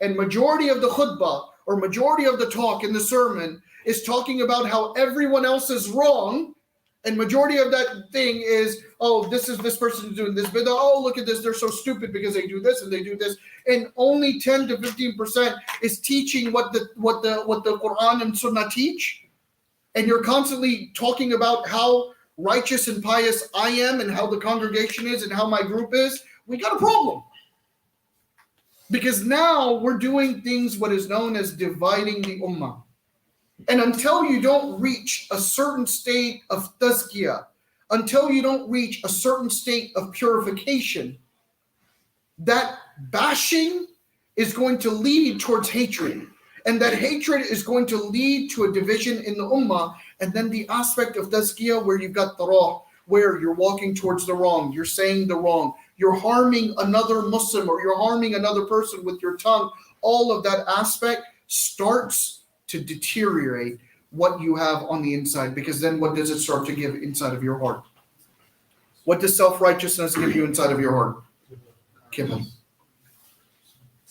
and majority of the khutbah or majority of the talk in the sermon is talking about how everyone else is wrong, and majority of that thing is, oh, this person is doing this, but oh, look at this, they're so stupid because they do this and they do this, and only 10 to 15% is teaching what the Quran and Sunnah teach, and you're constantly talking about how righteous and pious I am and how the congregation is and how my group is, we got a problem. Because now we're doing things what is known as dividing the ummah. And until you don't reach a certain state of tazkiyah, until you don't reach a certain state of purification, that bashing is going to lead towards hatred. And that hatred is going to lead to a division in the ummah. And then the aspect of tazkiyah where you've got tarah, where you're walking towards the wrong, you're saying the wrong, you're harming another Muslim or you're harming another person with your tongue. All of that aspect starts to deteriorate what you have on the inside, because then what does it start to give inside of your heart? What does self-righteousness give you inside of your heart? Kibr.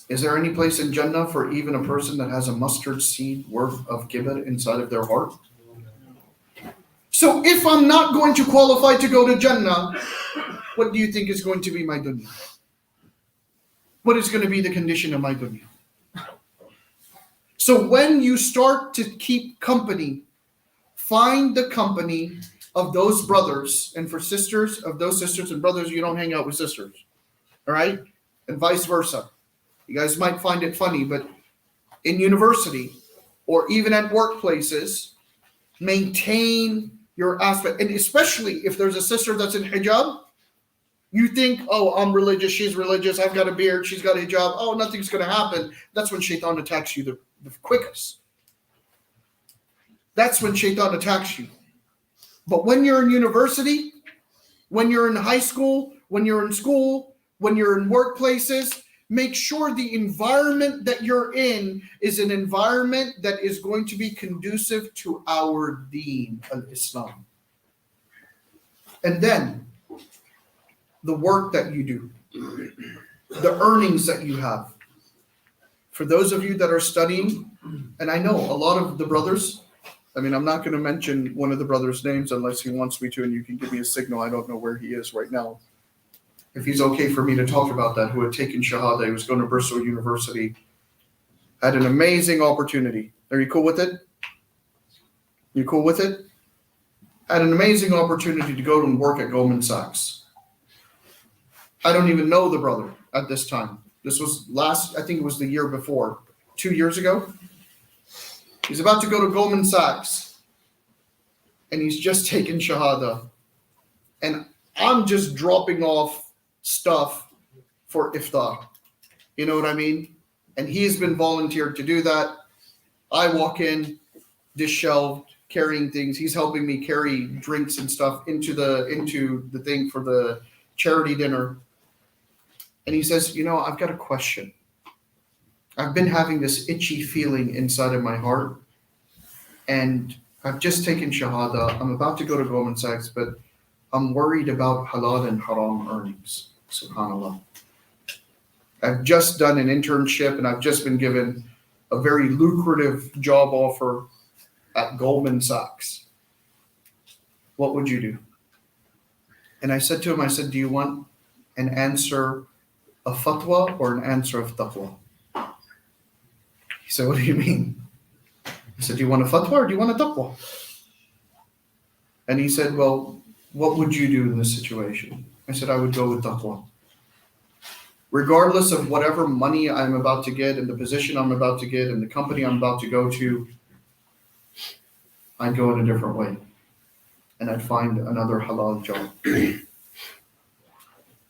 Is there any place in Jannah for even a person that has a mustard seed worth of kibr inside of their heart? So if I'm not going to qualify to go to Jannah, what do you think is going to be my dunya? What is going to be the condition of my dunya? So when you start to keep company, find the company of those brothers, and for sisters, of those sisters and brothers, you don't hang out with sisters, all right? And vice versa. You guys might find it funny, but in university or even at workplaces, maintain your aspect. And especially if there's a sister that's in hijab, you think, oh, I'm religious, she's religious, I've got a beard, she's got a hijab, oh, nothing's going to happen. That's when shaitan attacks you the quickest. That's when shaitan attacks you. But when you're in university, when you're in high school, when you're in school, when you're in workplaces, make sure the environment that you're in is an environment that is going to be conducive to our deen, al-Islam. And then the work that you do, the earnings that you have. For those of you that are studying, and I know a lot of the brothers, I mean, I'm not going to mention one of the brothers' names unless he wants me to, and you can give me a signal. I don't know where he is right now. If he's okay for me to talk about that, who had taken Shahada, he was going to Bristol University, had an amazing opportunity. Are you cool with it? You cool with it? Had an amazing opportunity to go and work at Goldman Sachs. I don't even know the brother at this time. This was I think it was the year before, 2 years ago. He's about to go to Goldman Sachs, and he's just taken Shahada. And I'm just dropping off stuff for iftar. You know what I mean? And he's been volunteered to do that. I walk in, disheveled, carrying things. He's helping me carry drinks and stuff into the thing for the charity dinner. And he says, you know, I've got a question. I've been having this itchy feeling inside of my heart, and I've just taken Shahada. I'm about to go to Goldman Sachs, but I'm worried about halal and haram earnings. SubhanAllah. I've just done an internship, and I've just been given a very lucrative job offer at Goldman Sachs. What would you do? And I said to him, do you want an answer of fatwa or an answer of taqwa? He said, what do you mean? I said, do you want a fatwa or do you want a taqwa? And he said, well, what would you do in this situation? I said, I would go with taqwa. Regardless of whatever money I'm about to get and the position I'm about to get and the company I'm about to go to, I'd go in a different way. And I'd find another halal job.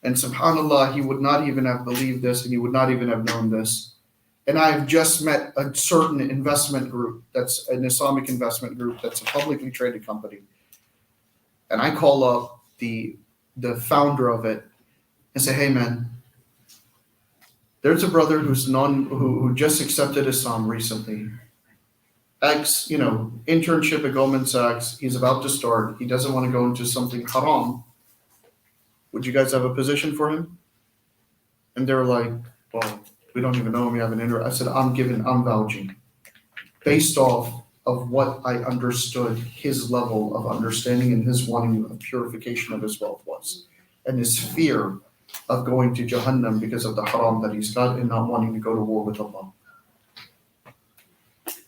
And subhanAllah, he would not even have believed this, and he would not even have known this. And I've just met a certain investment group, that's an Islamic investment group, that's a publicly traded company. And I call up the founder of it and say, hey man, there's a brother who just accepted Islam recently. internship at Goldman Sachs. He's about to start. He doesn't want to go into something haram. Would you guys have a position for him? And they're like, well, we don't even know him. We have an interview. I said, I'm vouching based off of what I understood his level of understanding and his wanting of purification of his wealth was, and his fear of going to Jahannam because of the haram that he's got and not wanting to go to war with Allah.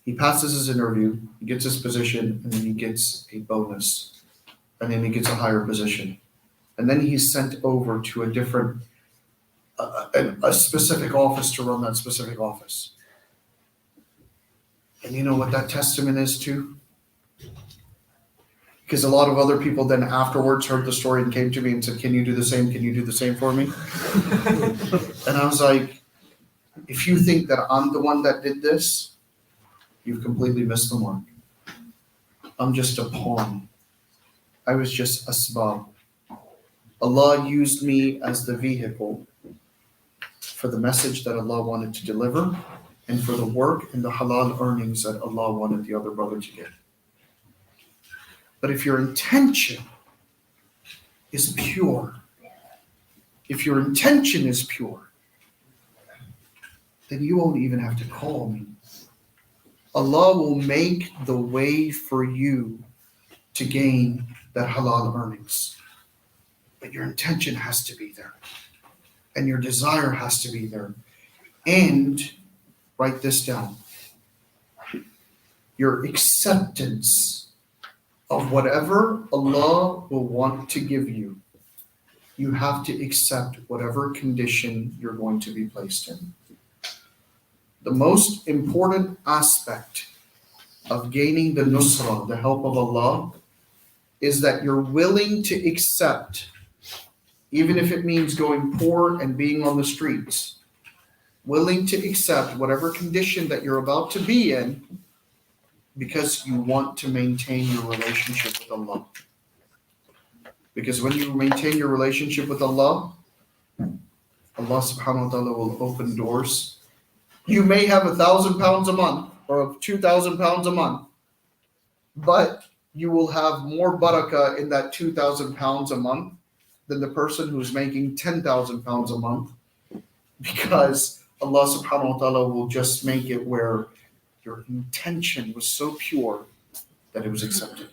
He passes his interview, he gets his position, and then he gets a bonus, and then he gets a higher position. And then he's sent over to a different, a specific office to run that specific office. And you know what that testament is to? Because a lot of other people then afterwards heard the story and came to me and said, can you do the same? Can you do the same for me? And I was like, if you think that I'm the one that did this, you've completely missed the mark. I'm just a pawn. I was just asbab. Allah used me as the vehicle for the message that Allah wanted to deliver and for the work and the halal earnings that Allah wanted the other brother to get. But if your intention is pure, then you won't even have to call me. Allah will make the way for you to gain that halal earnings. But your intention has to be there. And your desire has to be there. And write this down. Your acceptance of whatever Allah will want to give you, you have to accept whatever condition you're going to be placed in. The most important aspect of gaining the nusra, the help of Allah, is that you're willing to accept, even if it means going poor and being on the streets, willing to accept whatever condition that you're about to be in because you want to maintain your relationship with Allah. Because when you maintain your relationship with Allah, Allah subhanahu wa ta'ala will open doors. You may have 1,000 pounds a month or 2,000 pounds a month, but you will have more barakah in that 2,000 pounds a month than the person who's making 10,000 pounds a month, because Allah subhanahu wa ta'ala will just make it where your intention was so pure that it was accepted.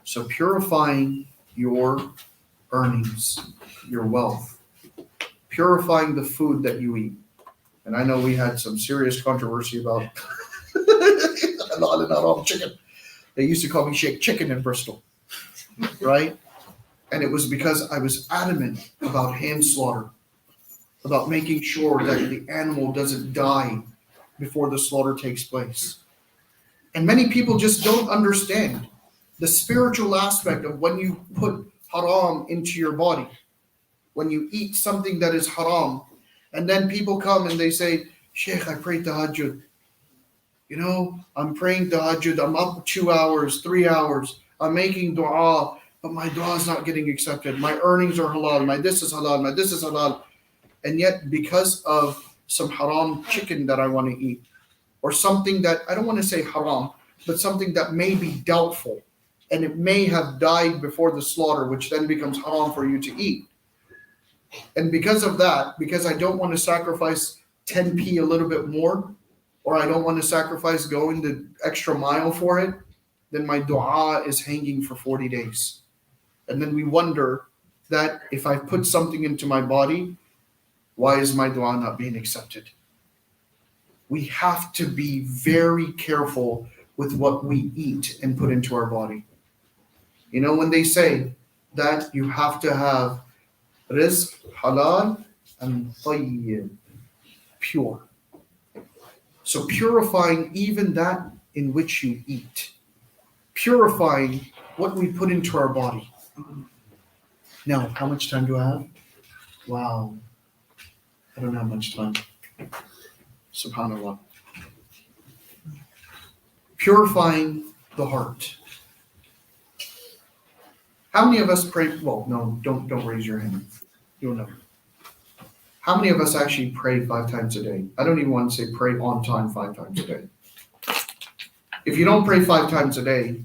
So purifying your earnings, your wealth, purifying the food that you eat. And I know we had some serious controversy about halal and haram chicken. They used to call me Shaykh Chicken in Bristol, right? And it was because I was adamant about hand slaughter, about making sure that the animal doesn't die before the slaughter takes place. And many people just don't understand the spiritual aspect of when you put haram into your body, when you eat something that is haram. And then people come and they say, Shaykh, I pray tahajjud. You know, I'm praying tahajjud. I'm up 2 hours, 3 hours. I'm making dua, but my dua is not getting accepted. My earnings are halal. My this is halal. My this is halal. And yet, because of some haram chicken that I want to eat, or something that, I don't want to say haram, but something that may be doubtful, and it may have died before the slaughter, which then becomes haram for you to eat. And because of that, because I don't want to sacrifice 10p a little bit more, or I don't want to sacrifice going the extra mile for it, then my dua is hanging for 40 days. And then we wonder that if I put something into my body, why is my dua not being accepted? We have to be very careful with what we eat and put into our body. You know, when they say that you have to have rizq, halal, and tayyib, pure. So purifying even that in which you eat. Purifying what we put into our body. Now, how much time do I have? Wow. I don't have much time. SubhanAllah. Purifying the heart. How many of us pray? Well, no, don't raise your hand. You'll know. How many of us actually pray 5 times a day? I don't even want to say pray on time 5 times a day. If you don't pray 5 times a day,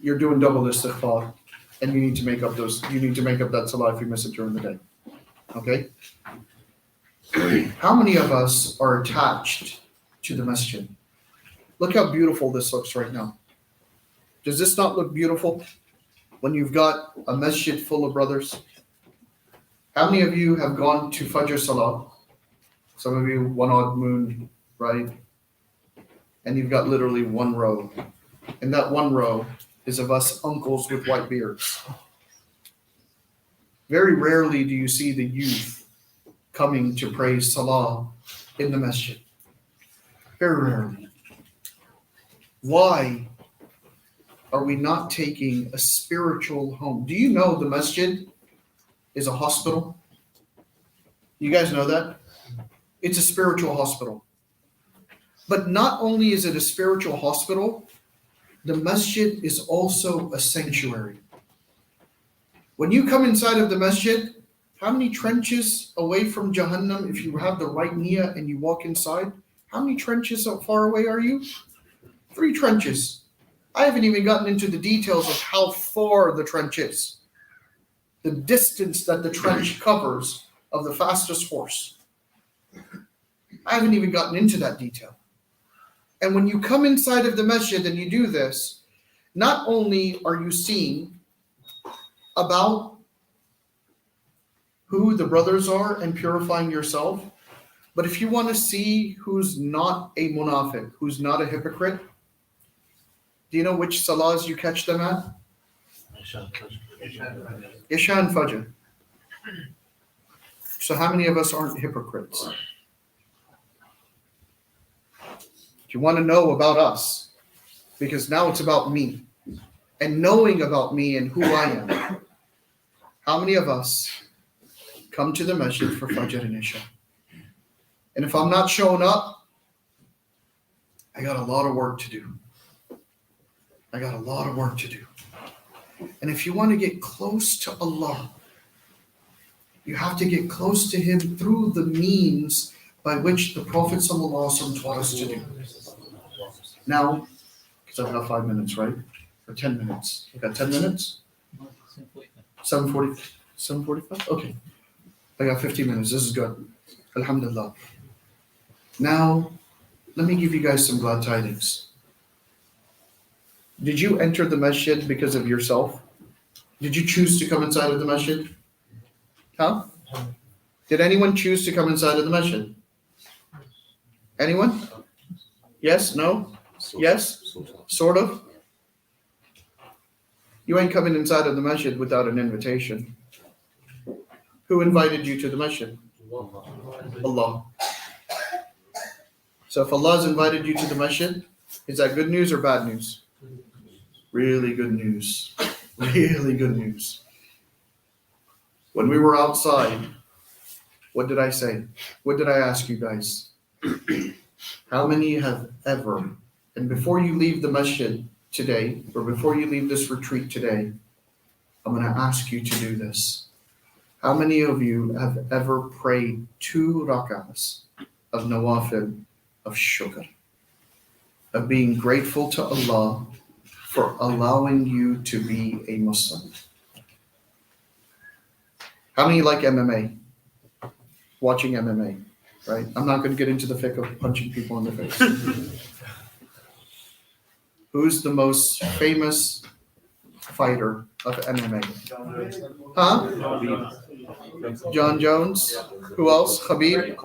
you're doing double istighfar, and you need to make up that salah if you miss it during the day. Okay? How many of us are attached to the masjid? Look how beautiful this looks right now. Does this not look beautiful when you've got a masjid full of brothers? How many of you have gone to Fajr Salah? Some of you, one odd moon, right? And you've got literally one row. And that one row is of us uncles with white beards. Very rarely do you see the youth coming to pray Salah in the masjid. Very rarely. Why are we not taking a spiritual home? Do you know the masjid is a hospital? You guys know that? It's a spiritual hospital. But not only is it a spiritual hospital, the masjid is also a sanctuary. When you come inside of the masjid, how many trenches away from Jahannam, if you have the right niyyah and you walk inside, how many trenches far away are you? 3 trenches. I haven't even gotten into the details of how far the trench is. The distance that the trench covers of the fastest horse. I haven't even gotten into that detail. And when you come inside of the masjid and you do this, not only are you seeing about who the brothers are and purifying yourself, but if you want to see who's not a munafiq, who's not a hypocrite, do you know which salahs you catch them at? Isha and Fajr. So how many of us aren't hypocrites? You want to know about us, because now it's about me and knowing about me and who I am. How many of us come to the masjid for Fajr and Isha? And if I'm not showing up, I got a lot of work to do. I got a lot of work to do. And if you want to get close to Allah, you have to get close to Him through the means by which the Prophet ﷺ taught us to do. Now, because I've got 5 minutes, right? Or 10 minutes. I got 10 minutes? 7:40, 7:45? Okay. I got 15 minutes. This is good. Alhamdulillah. Now, let me give you guys some glad tidings. Did you enter the masjid because of yourself? Did you choose to come inside of the masjid? Huh? Did anyone choose to come inside of the masjid? Anyone? Yes? No? Yes? Sort of? You ain't coming inside of the masjid without an invitation. Who invited you to the masjid? Allah. So if Allah's invited you to the masjid, is that good news or bad news? Really good news. Really good news. When we were outside, what did I say? What did I ask you guys? How many have ever, and before you leave the masjid today, or before you leave this retreat today, I'm going to ask you to do this. How many of you have ever prayed 2 rak'ahs of nawafil, of shukr, of being grateful to Allah for allowing you to be a Muslim? How many like MMA? Watching MMA, right? I'm not going to get into the fiqh of punching people in the face. Who's the most famous fighter of MMA? Huh? John Jones. Who else? Khabib?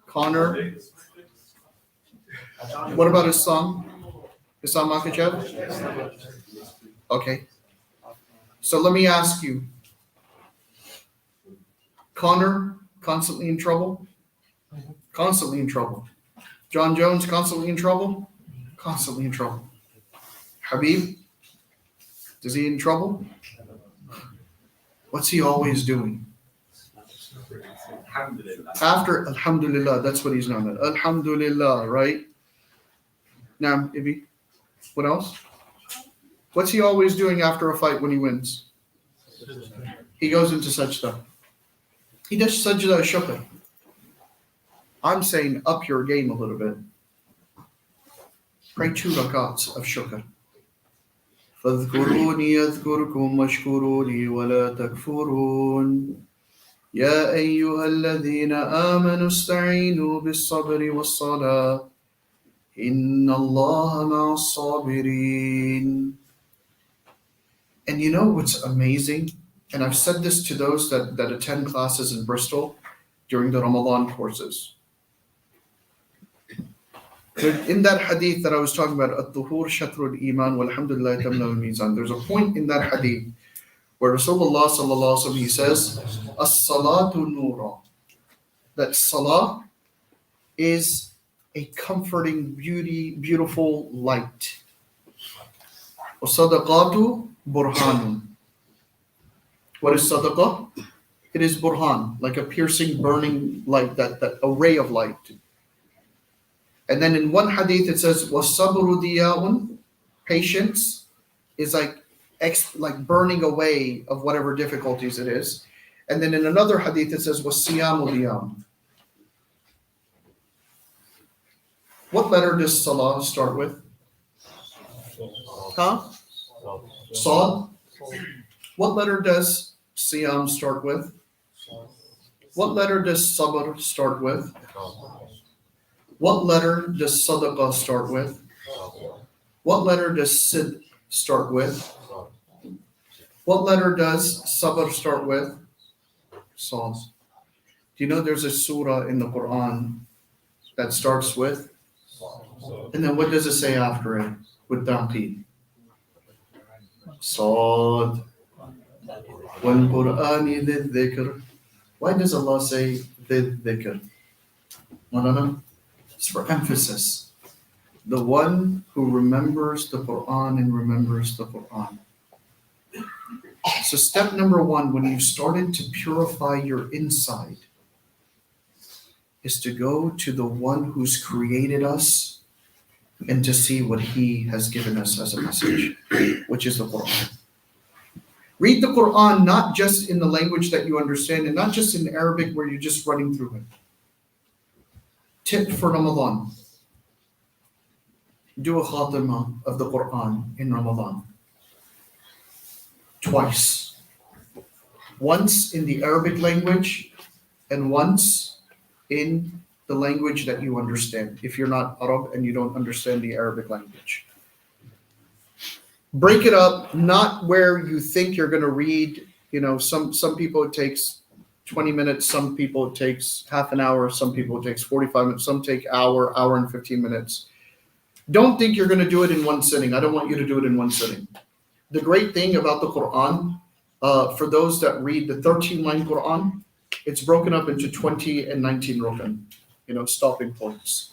Connor. What about his son? Ihsan Makhachev? Okay. So let me ask you. Connor, constantly in trouble? Constantly in trouble. John Jones, constantly in trouble? Constantly in trouble. Habib, is he in trouble? What's he always doing? After Alhamdulillah, that's what he's known as. Alhamdulillah, right? Now, Ibi, what else? What's he always doing after a fight when he wins? He goes into sajda. He does sajda shukr. I'm saying up your game a little bit. Pray 2 rakats of shukr. فاذكروني يذكركم واشكروا لي ولا تكفرون يا أيها الذين آمنوا استعينوا بالصبر والصلاة إن الله مع الصابرين. And you know what's amazing? And I've said this to those that attend classes in Bristol during the Ramadan courses. In that hadith that I was talking about, At-Tuhur Shatrul Iman walhamdulillah tamla al-mizan, there's a point in that hadith where Rasulullah sallallahu alaihi wasallam, he says, As-salatu nura, that salah is a comforting, beautiful light. Wa-sadaqatu burhanun. What is sadaqah? It is burhan, like a piercing, burning light, that a ray of light. And then in one hadith it says, "Wasabru diyaun," patience is like burning away of whatever difficulties it is. And then in another hadith it says, "Wasiyamu diyam." What letter does salah start with? Huh? Sad. What letter does siyam start with? What letter does sabr start with? What letter does sadaqah start with? What letter does sid start with? What letter does sabr start with? Sad. Do you know there's a surah in the Quran that starts with? And then what does it say after it? With ta'qeed. Sad. Wal Qur'ani dhid dhikr. Why does Allah say dhid dhikr? No. It's for emphasis. The one who remembers the Quran and remembers the Quran. So step number 1, when you've started to purify your inside, is to go to the one who's created us and to see what he has given us as a message, which is the Quran. Read the Quran not just in the language that you understand and not just in Arabic where you're just running through it. Tip for Ramadan. Do a khatima of the Quran in Ramadan. Twice. Once in the Arabic language and once in the language that you understand, if you're not Arab and you don't understand the Arabic language. Break it up, not where you think you're going to read, some people it takes 20 minutes, some people it takes half an hour, some people it takes 45 minutes, some take hour and 15 minutes. Don't think you're going to do it in one sitting. I don't want you to do it in one sitting. The great thing about the Quran, for those that read the 13-line Quran, it's broken up into 20 and 19 rukn, stopping points.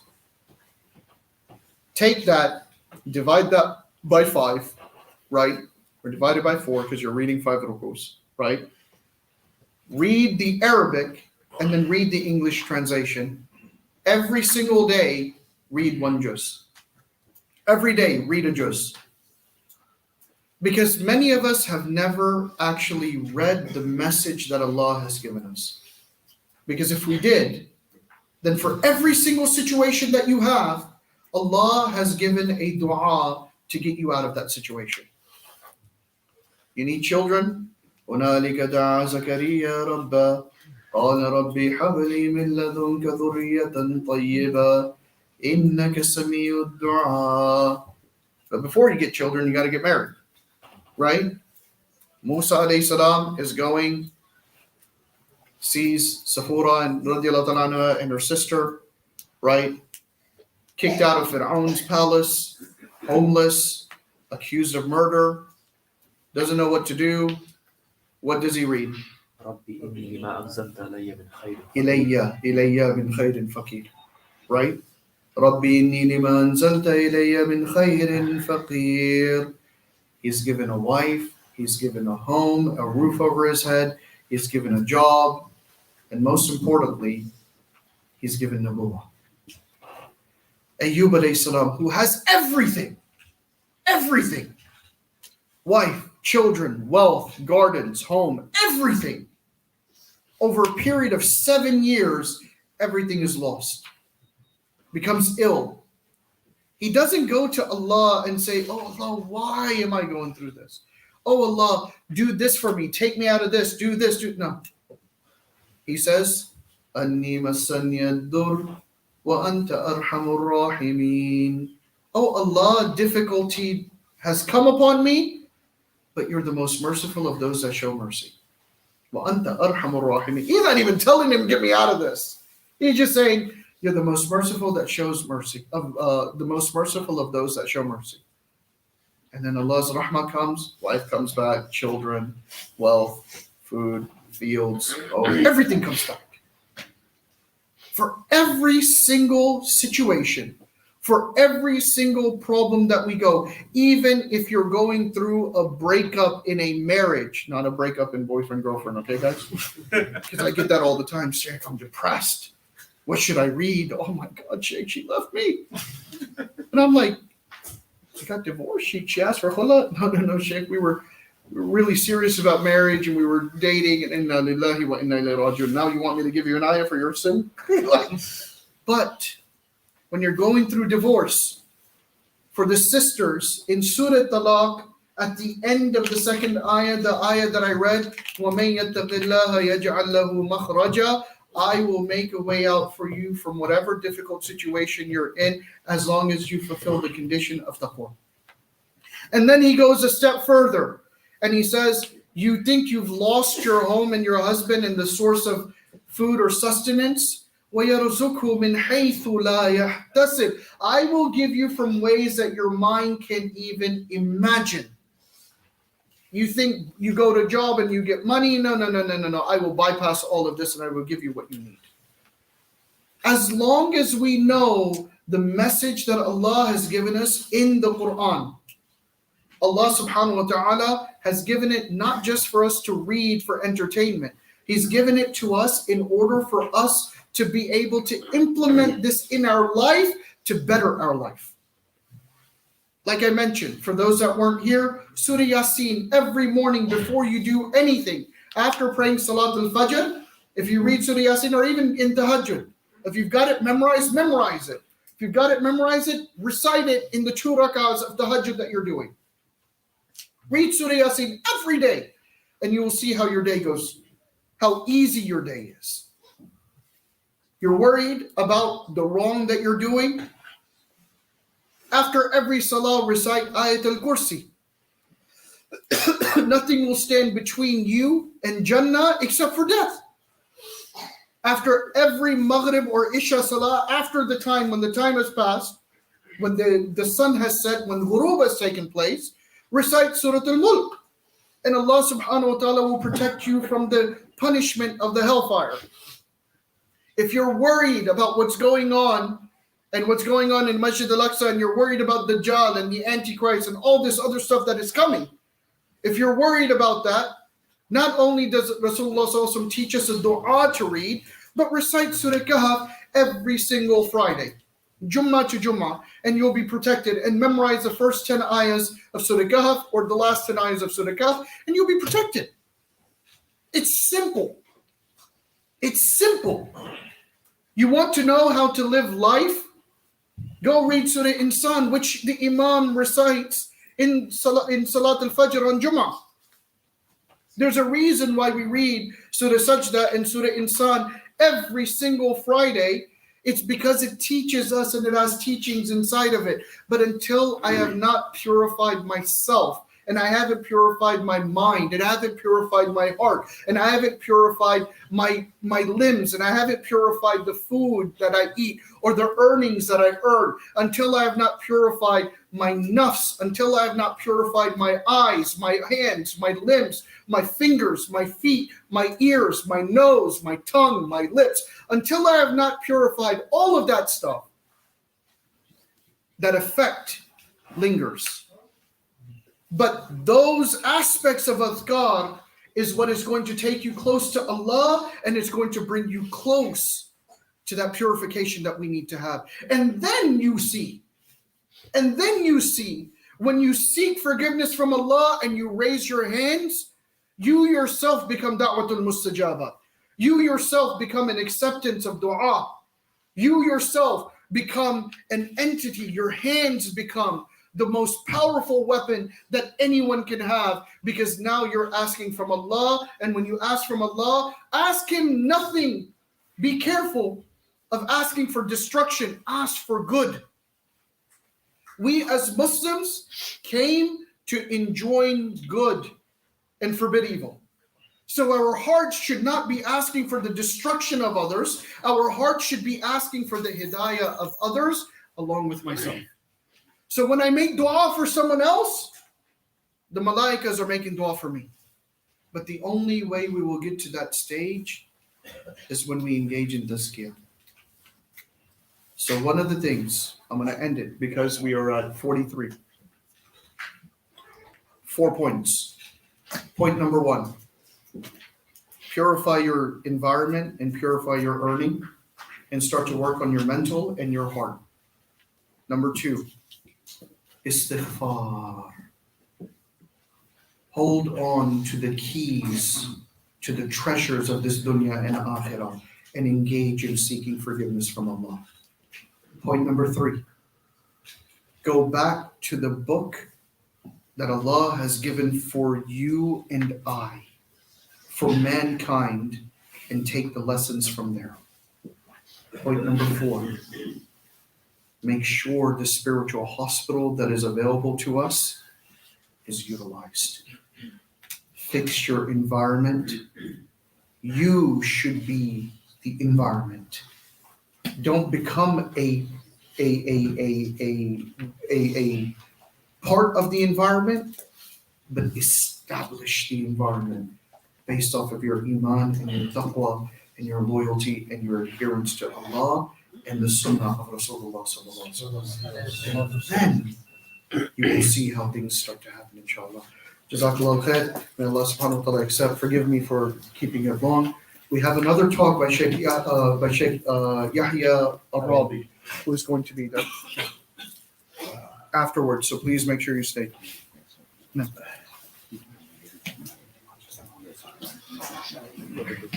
Take that, divide that by 5, right? Or divide it by 4 because you're reading 5 rukus, right? Read the Arabic and then read the English translation. Every single day, read 1 juz. Every day, read a juz. Because many of us have never actually read the message that Allah has given us. Because if we did, then for every single situation that you have, Allah has given a dua to get you out of that situation. You need children? هنالك دعا زكريا ربه قال ربي هب لي من لدنك ذرية طيبة إنك سميع الدعاء. But before you get children, you got to get married, right? Musa alayhi salam is going, sees Safura and radiallahu anha and her sister, right? Kicked out of Fir'aun's palace, homeless, accused of murder, doesn't know what to do. What does he read? إِلَيَّ مِنْ خَيْرٍ فَقِيرٍ. Right? رَبِّي إِنِّي لِمَا أَنزَلْتَ إِلَيَّ مِنْ خَيْرٍ فَقِيرٍ. He's given a wife, he's given a home, a roof over his head, he's given a job, and most importantly, he's given Nabuwah. Ayyub alayhi salam, who has everything, wife, children, wealth, gardens, home, everything. Over a period of 7 years, everything is lost. Becomes ill. He doesn't go to Allah and say, oh Allah, why am I going through this? Oh Allah, do this for me. Take me out of this. Do this. No. He says, Anni massani ad-dur wa anta arhamur rahimin. Oh Allah, difficulty has come upon me, but you're the most merciful of those that show mercy. Wa anta arhamur rahimin. He's not even telling him, get me out of this. He's just saying, you're the most merciful that shows mercy, the most merciful of those that show mercy. And then Allah's rahmah comes, life comes back, children, wealth, food, fields, everything comes back. For every single situation, for every single problem that we go, even if you're going through a breakup in a marriage, not a breakup in boyfriend-girlfriend, okay guys? Because I get that all the time. Shaykh, I'm depressed. What should I read? Oh my God, Shaykh, she left me. And I'm like, she got divorced. She asked for khula. No, Shaykh. We were really serious about marriage and we were dating. And inna lillahi wa inna ilayhi raji'un. Now you want me to give you an ayah for your sin? But when you're going through divorce, for the sisters in Surah Talaq, at the end of the second ayah, the ayah that I read, وَمَن يَتَّقِ اللَّهَ يَجْعَلْ لَهُ مَخْرَجًا, I will make a way out for you from whatever difficult situation you're in, as long as you fulfill the condition of taqwa. And then he goes a step further, and he says, you think you've lost your home and your husband and the source of food or sustenance? وَيَرْزُقْهُ مِنْ حَيْثُ لَا يَحْتَسِبْ, I will give you from ways that your mind can even imagine. You think you go to a job and you get money? No. I will bypass all of this and I will give you what you need. As long as we know the message that Allah has given us in the Quran, Allah subhanahu wa ta'ala has given it not just for us to read for entertainment. He's given it to us in order for us to be able to implement this in our life to better our life. Like I mentioned, for those that weren't here, Surah Yasin every morning before you do anything. After praying Salat al-Fajr, if you read Surah Yasin or even in Tahajjud, if you've got it memorized, memorize it. If you've got it memorized, recite it in the 2 rakahs of Tahajjud that you're doing. Read Surah Yasin every day and you will see how your day goes, how easy your day is. You're worried about the wrong that you're doing? After every salah, recite Ayat al-Kursi. Nothing will stand between you and Jannah except for death. After every Maghrib or Isha salah, after the time, when the time has passed, when the sun has set, when ghurub has taken place, recite Surah al-Mulk. And Allah subhanahu wa ta'ala will protect you from the punishment of the hellfire. If you're worried about what's going on, and what's going on in Masjid al-Aqsa, and you're worried about Dajjal and the Antichrist and all this other stuff that is coming, if you're worried about that, not only does Rasulullah SAW teach us a dua to read, but recite Surah Kahf every single Friday, Jummah to Jummah, and you'll be protected, and memorize the first 10 ayahs of Surah Kahf or the last 10 ayahs of Surah Kahf, and you'll be protected. It's simple. It's simple. You want to know how to live life? Go read Surah Ihsan, which the Imam recites in Salat al-Fajr on Jummah. There's a reason why we read Surah Sajda and Surah Ihsan every single Friday. It's because it teaches us and it has teachings inside of it. But until I have not purified myself, and I haven't purified my mind, and I haven't purified my heart, and I haven't purified my limbs, and I haven't purified the food that I eat or the earnings that I earn, until I have not purified my nafs, until I have not purified my eyes, my hands, my limbs, my fingers, my feet, my ears, my nose, my tongue, my lips, until I have not purified all of that stuff, that effect lingers. But those aspects of azkar is what is going to take you close to Allah, and it's going to bring you close to that purification that we need to have. And then you see, when you seek forgiveness from Allah and you raise your hands, you yourself become da'watul mustajaba. You yourself become an acceptance of dua. You yourself become an entity. Your hands become the most powerful weapon that anyone can have, because now you're asking from Allah. And when you ask from Allah, ask Him nothing. Be careful of asking for destruction. Ask for good. We as Muslims came to enjoin good and forbid evil. So our hearts should not be asking for the destruction of others. Our hearts should be asking for the hidayah of others along with myself. So when I make dua for someone else, the malaikas are making dua for me. But the only way we will get to that stage is when we engage in tazkiyah. So one of the things, I'm going to end it because we are at 43. 4 points. Point number 1. Purify your environment and purify your earning and start to work on your mental and your heart. Number 2, istighfar. Hold on to the keys to the treasures of this dunya and akhirah and engage in seeking forgiveness from Allah. Point number 3, go back to the book that Allah has given for you and I, for mankind, and take the lessons from there. Point number 4, make sure the spiritual hospital that is available to us is utilized. Fix your environment. You should be the environment. Don't become a part of the environment, but establish the environment based off of your iman and your taqwa and your loyalty and your adherence to Allah and the sunnah of Rasulullah sallallahu alaihi wasallam. Then you will see how things start to happen, inshallah. Jazakallah khair. May Allah subhanahu wa ta'ala accept. Forgive me for keeping it long. We have another talk by Shaykh Yahya Arabi, who is going to be there afterwards. So please make sure you stay. No.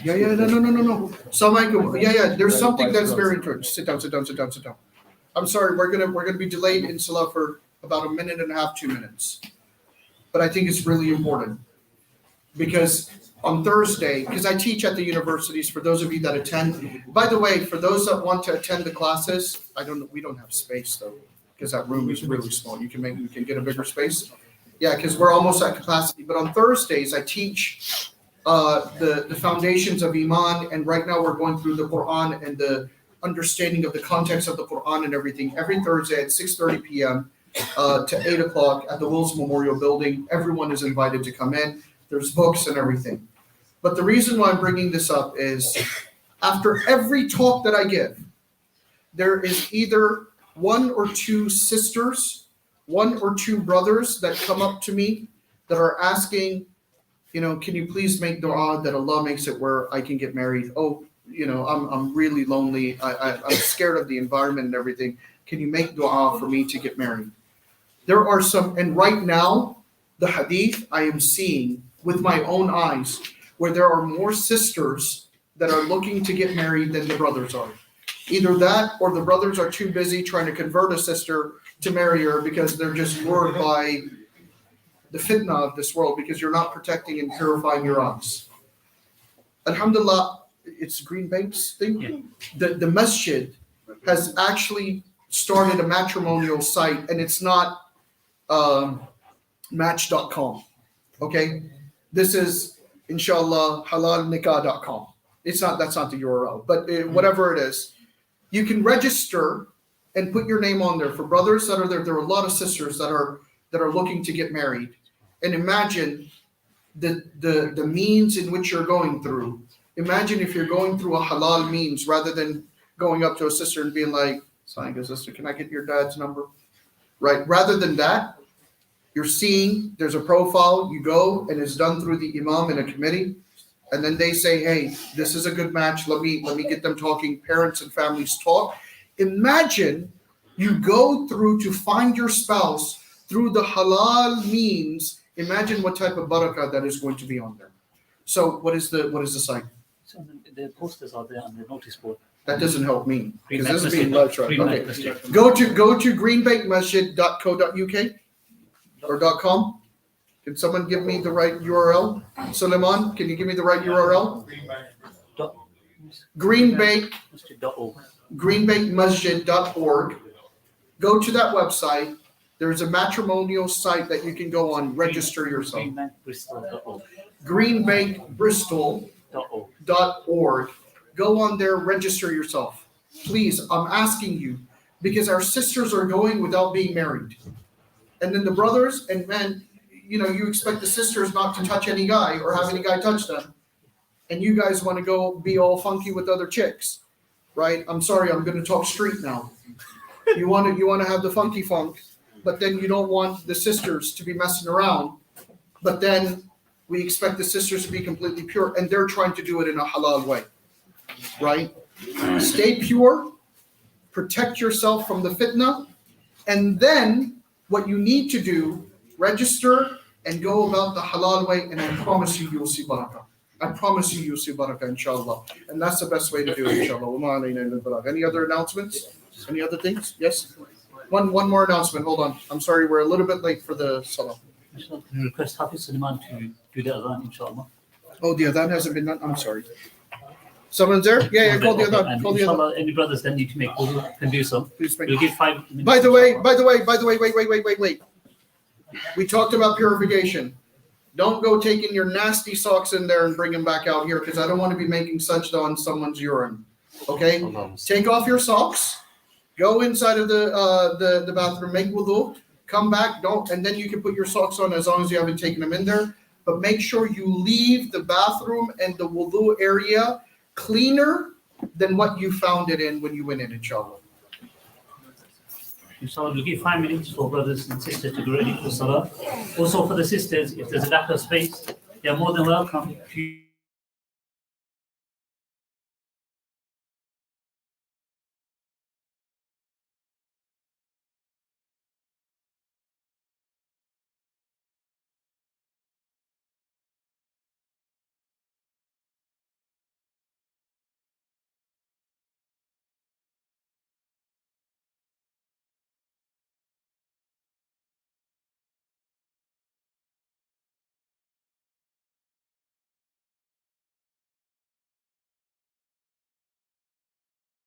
No. There's something that's very important. Sit down. I'm sorry, we're gonna be delayed in Salah for about a minute and a half, 2 minutes. But I think it's really important because on Thursday, because I teach at the universities, for those of you that attend. By the way, for those that want to attend the classes, we don't have space though, because that room is really small. You can get a bigger space. Yeah, because we're almost at capacity. But on Thursdays, I teach the foundations of Iman, and right now we're going through the Quran and the understanding of the context of the Quran and everything. Every Thursday at 6:30 p.m. To 8 o'clock at the Wills Memorial Building. Everyone is invited to come in. There's books and everything. But the reason why I'm bringing this up is after every talk that I give, there is either 1 or 2 sisters, 1 or 2 brothers that come up to me that are asking, can you please make dua that Allah makes it where I can get married? Oh, I'm really lonely. I'm scared of the environment and everything. Can you make dua for me to get married? There are some, and right now, the hadith I am seeing with my own eyes, where there are more sisters that are looking to get married than the brothers are. Either that, or the brothers are too busy trying to convert a sister to marry her because they're just lured by the fitna of this world, because you're not protecting and purifying your eyes. Alhamdulillah, it's Green Bank's thing. Yeah. The masjid has actually started a matrimonial site, and it's not match.com. Okay? This is inshallah halalnikah.com. That's not the URL, but whatever it is, you can register and put your name on there for brothers that are there. There are a lot of sisters that are looking to get married. And imagine the means in which you're going through. Imagine if you're going through a halal means rather than going up to a sister and being like, sister, can I get your dad's number? Right? Rather than that, you're seeing there's a profile, you go, and it's done through the imam in a committee, and then they say, hey, this is a good match, let me get them talking. Parents and families talk. Imagine you go through to find your spouse through the halal means. Imagine what type of barakah that is going to be on there. So what is the site? So the posters are there on the notice board. That doesn't help me because this is Masjid. being live streamed. Green Okay. Masjid. Go to greenbakemasjid.co.uk or .com. Can someone give me the right URL? Suleiman, can you give me the right URL? Dot- Greenbake, Masjid.org. greenbakemasjid.org. Go to that website. There's a matrimonial site that you can go on, register yourself. Greenbankbristol.org. greenbakebristol.org. Go on there, register yourself. Please, I'm asking you, because our sisters are going without being married. And then the brothers and men, you expect the sisters not to touch any guy or have any guy touch them. And you guys want to go be all funky with other chicks, right? I'm sorry, I'm going to talk street now. You want to have the funky funk, but then you don't want the sisters to be messing around. But then we expect the sisters to be completely pure, and they're trying to do it in a halal way, right? Stay pure, protect yourself from the fitna, and then what you need to do, register and go about the halal way, and I promise you, you'll see barakah. I promise you, you'll see barakah, inshallah. And that's the best way to do it, inshallah. Any other announcements? Any other things? Yes? One more announcement. Hold on. I'm sorry, we're a little bit late for the salah. Inshallah, we request Hafiz Suleiman to do the adhan, inshallah. Oh, the adhan hasn't been done? I'm sorry. Someone's there? Yeah, call the adhan. And Call the adhan. inshallah, any brothers that need to make wudu can do so. Please make. We'll give 5 minutes. By the way, inshallah. wait. We talked about purification. Don't go taking your nasty socks in there and bring them back out here because I don't want to be making sajda on someone's urine. Okay? Take off your socks. Go inside of the bathroom, make wudu, come back, and then you can put your socks on as long as you haven't taken them in there. But make sure you leave the bathroom and the wudu area cleaner than what you found it in when you went in, inshallah. Inshallah, we'll give 5 minutes for brothers and sisters to be ready for salah. Also for the sisters, if there's a lack of space, they are more than welcome to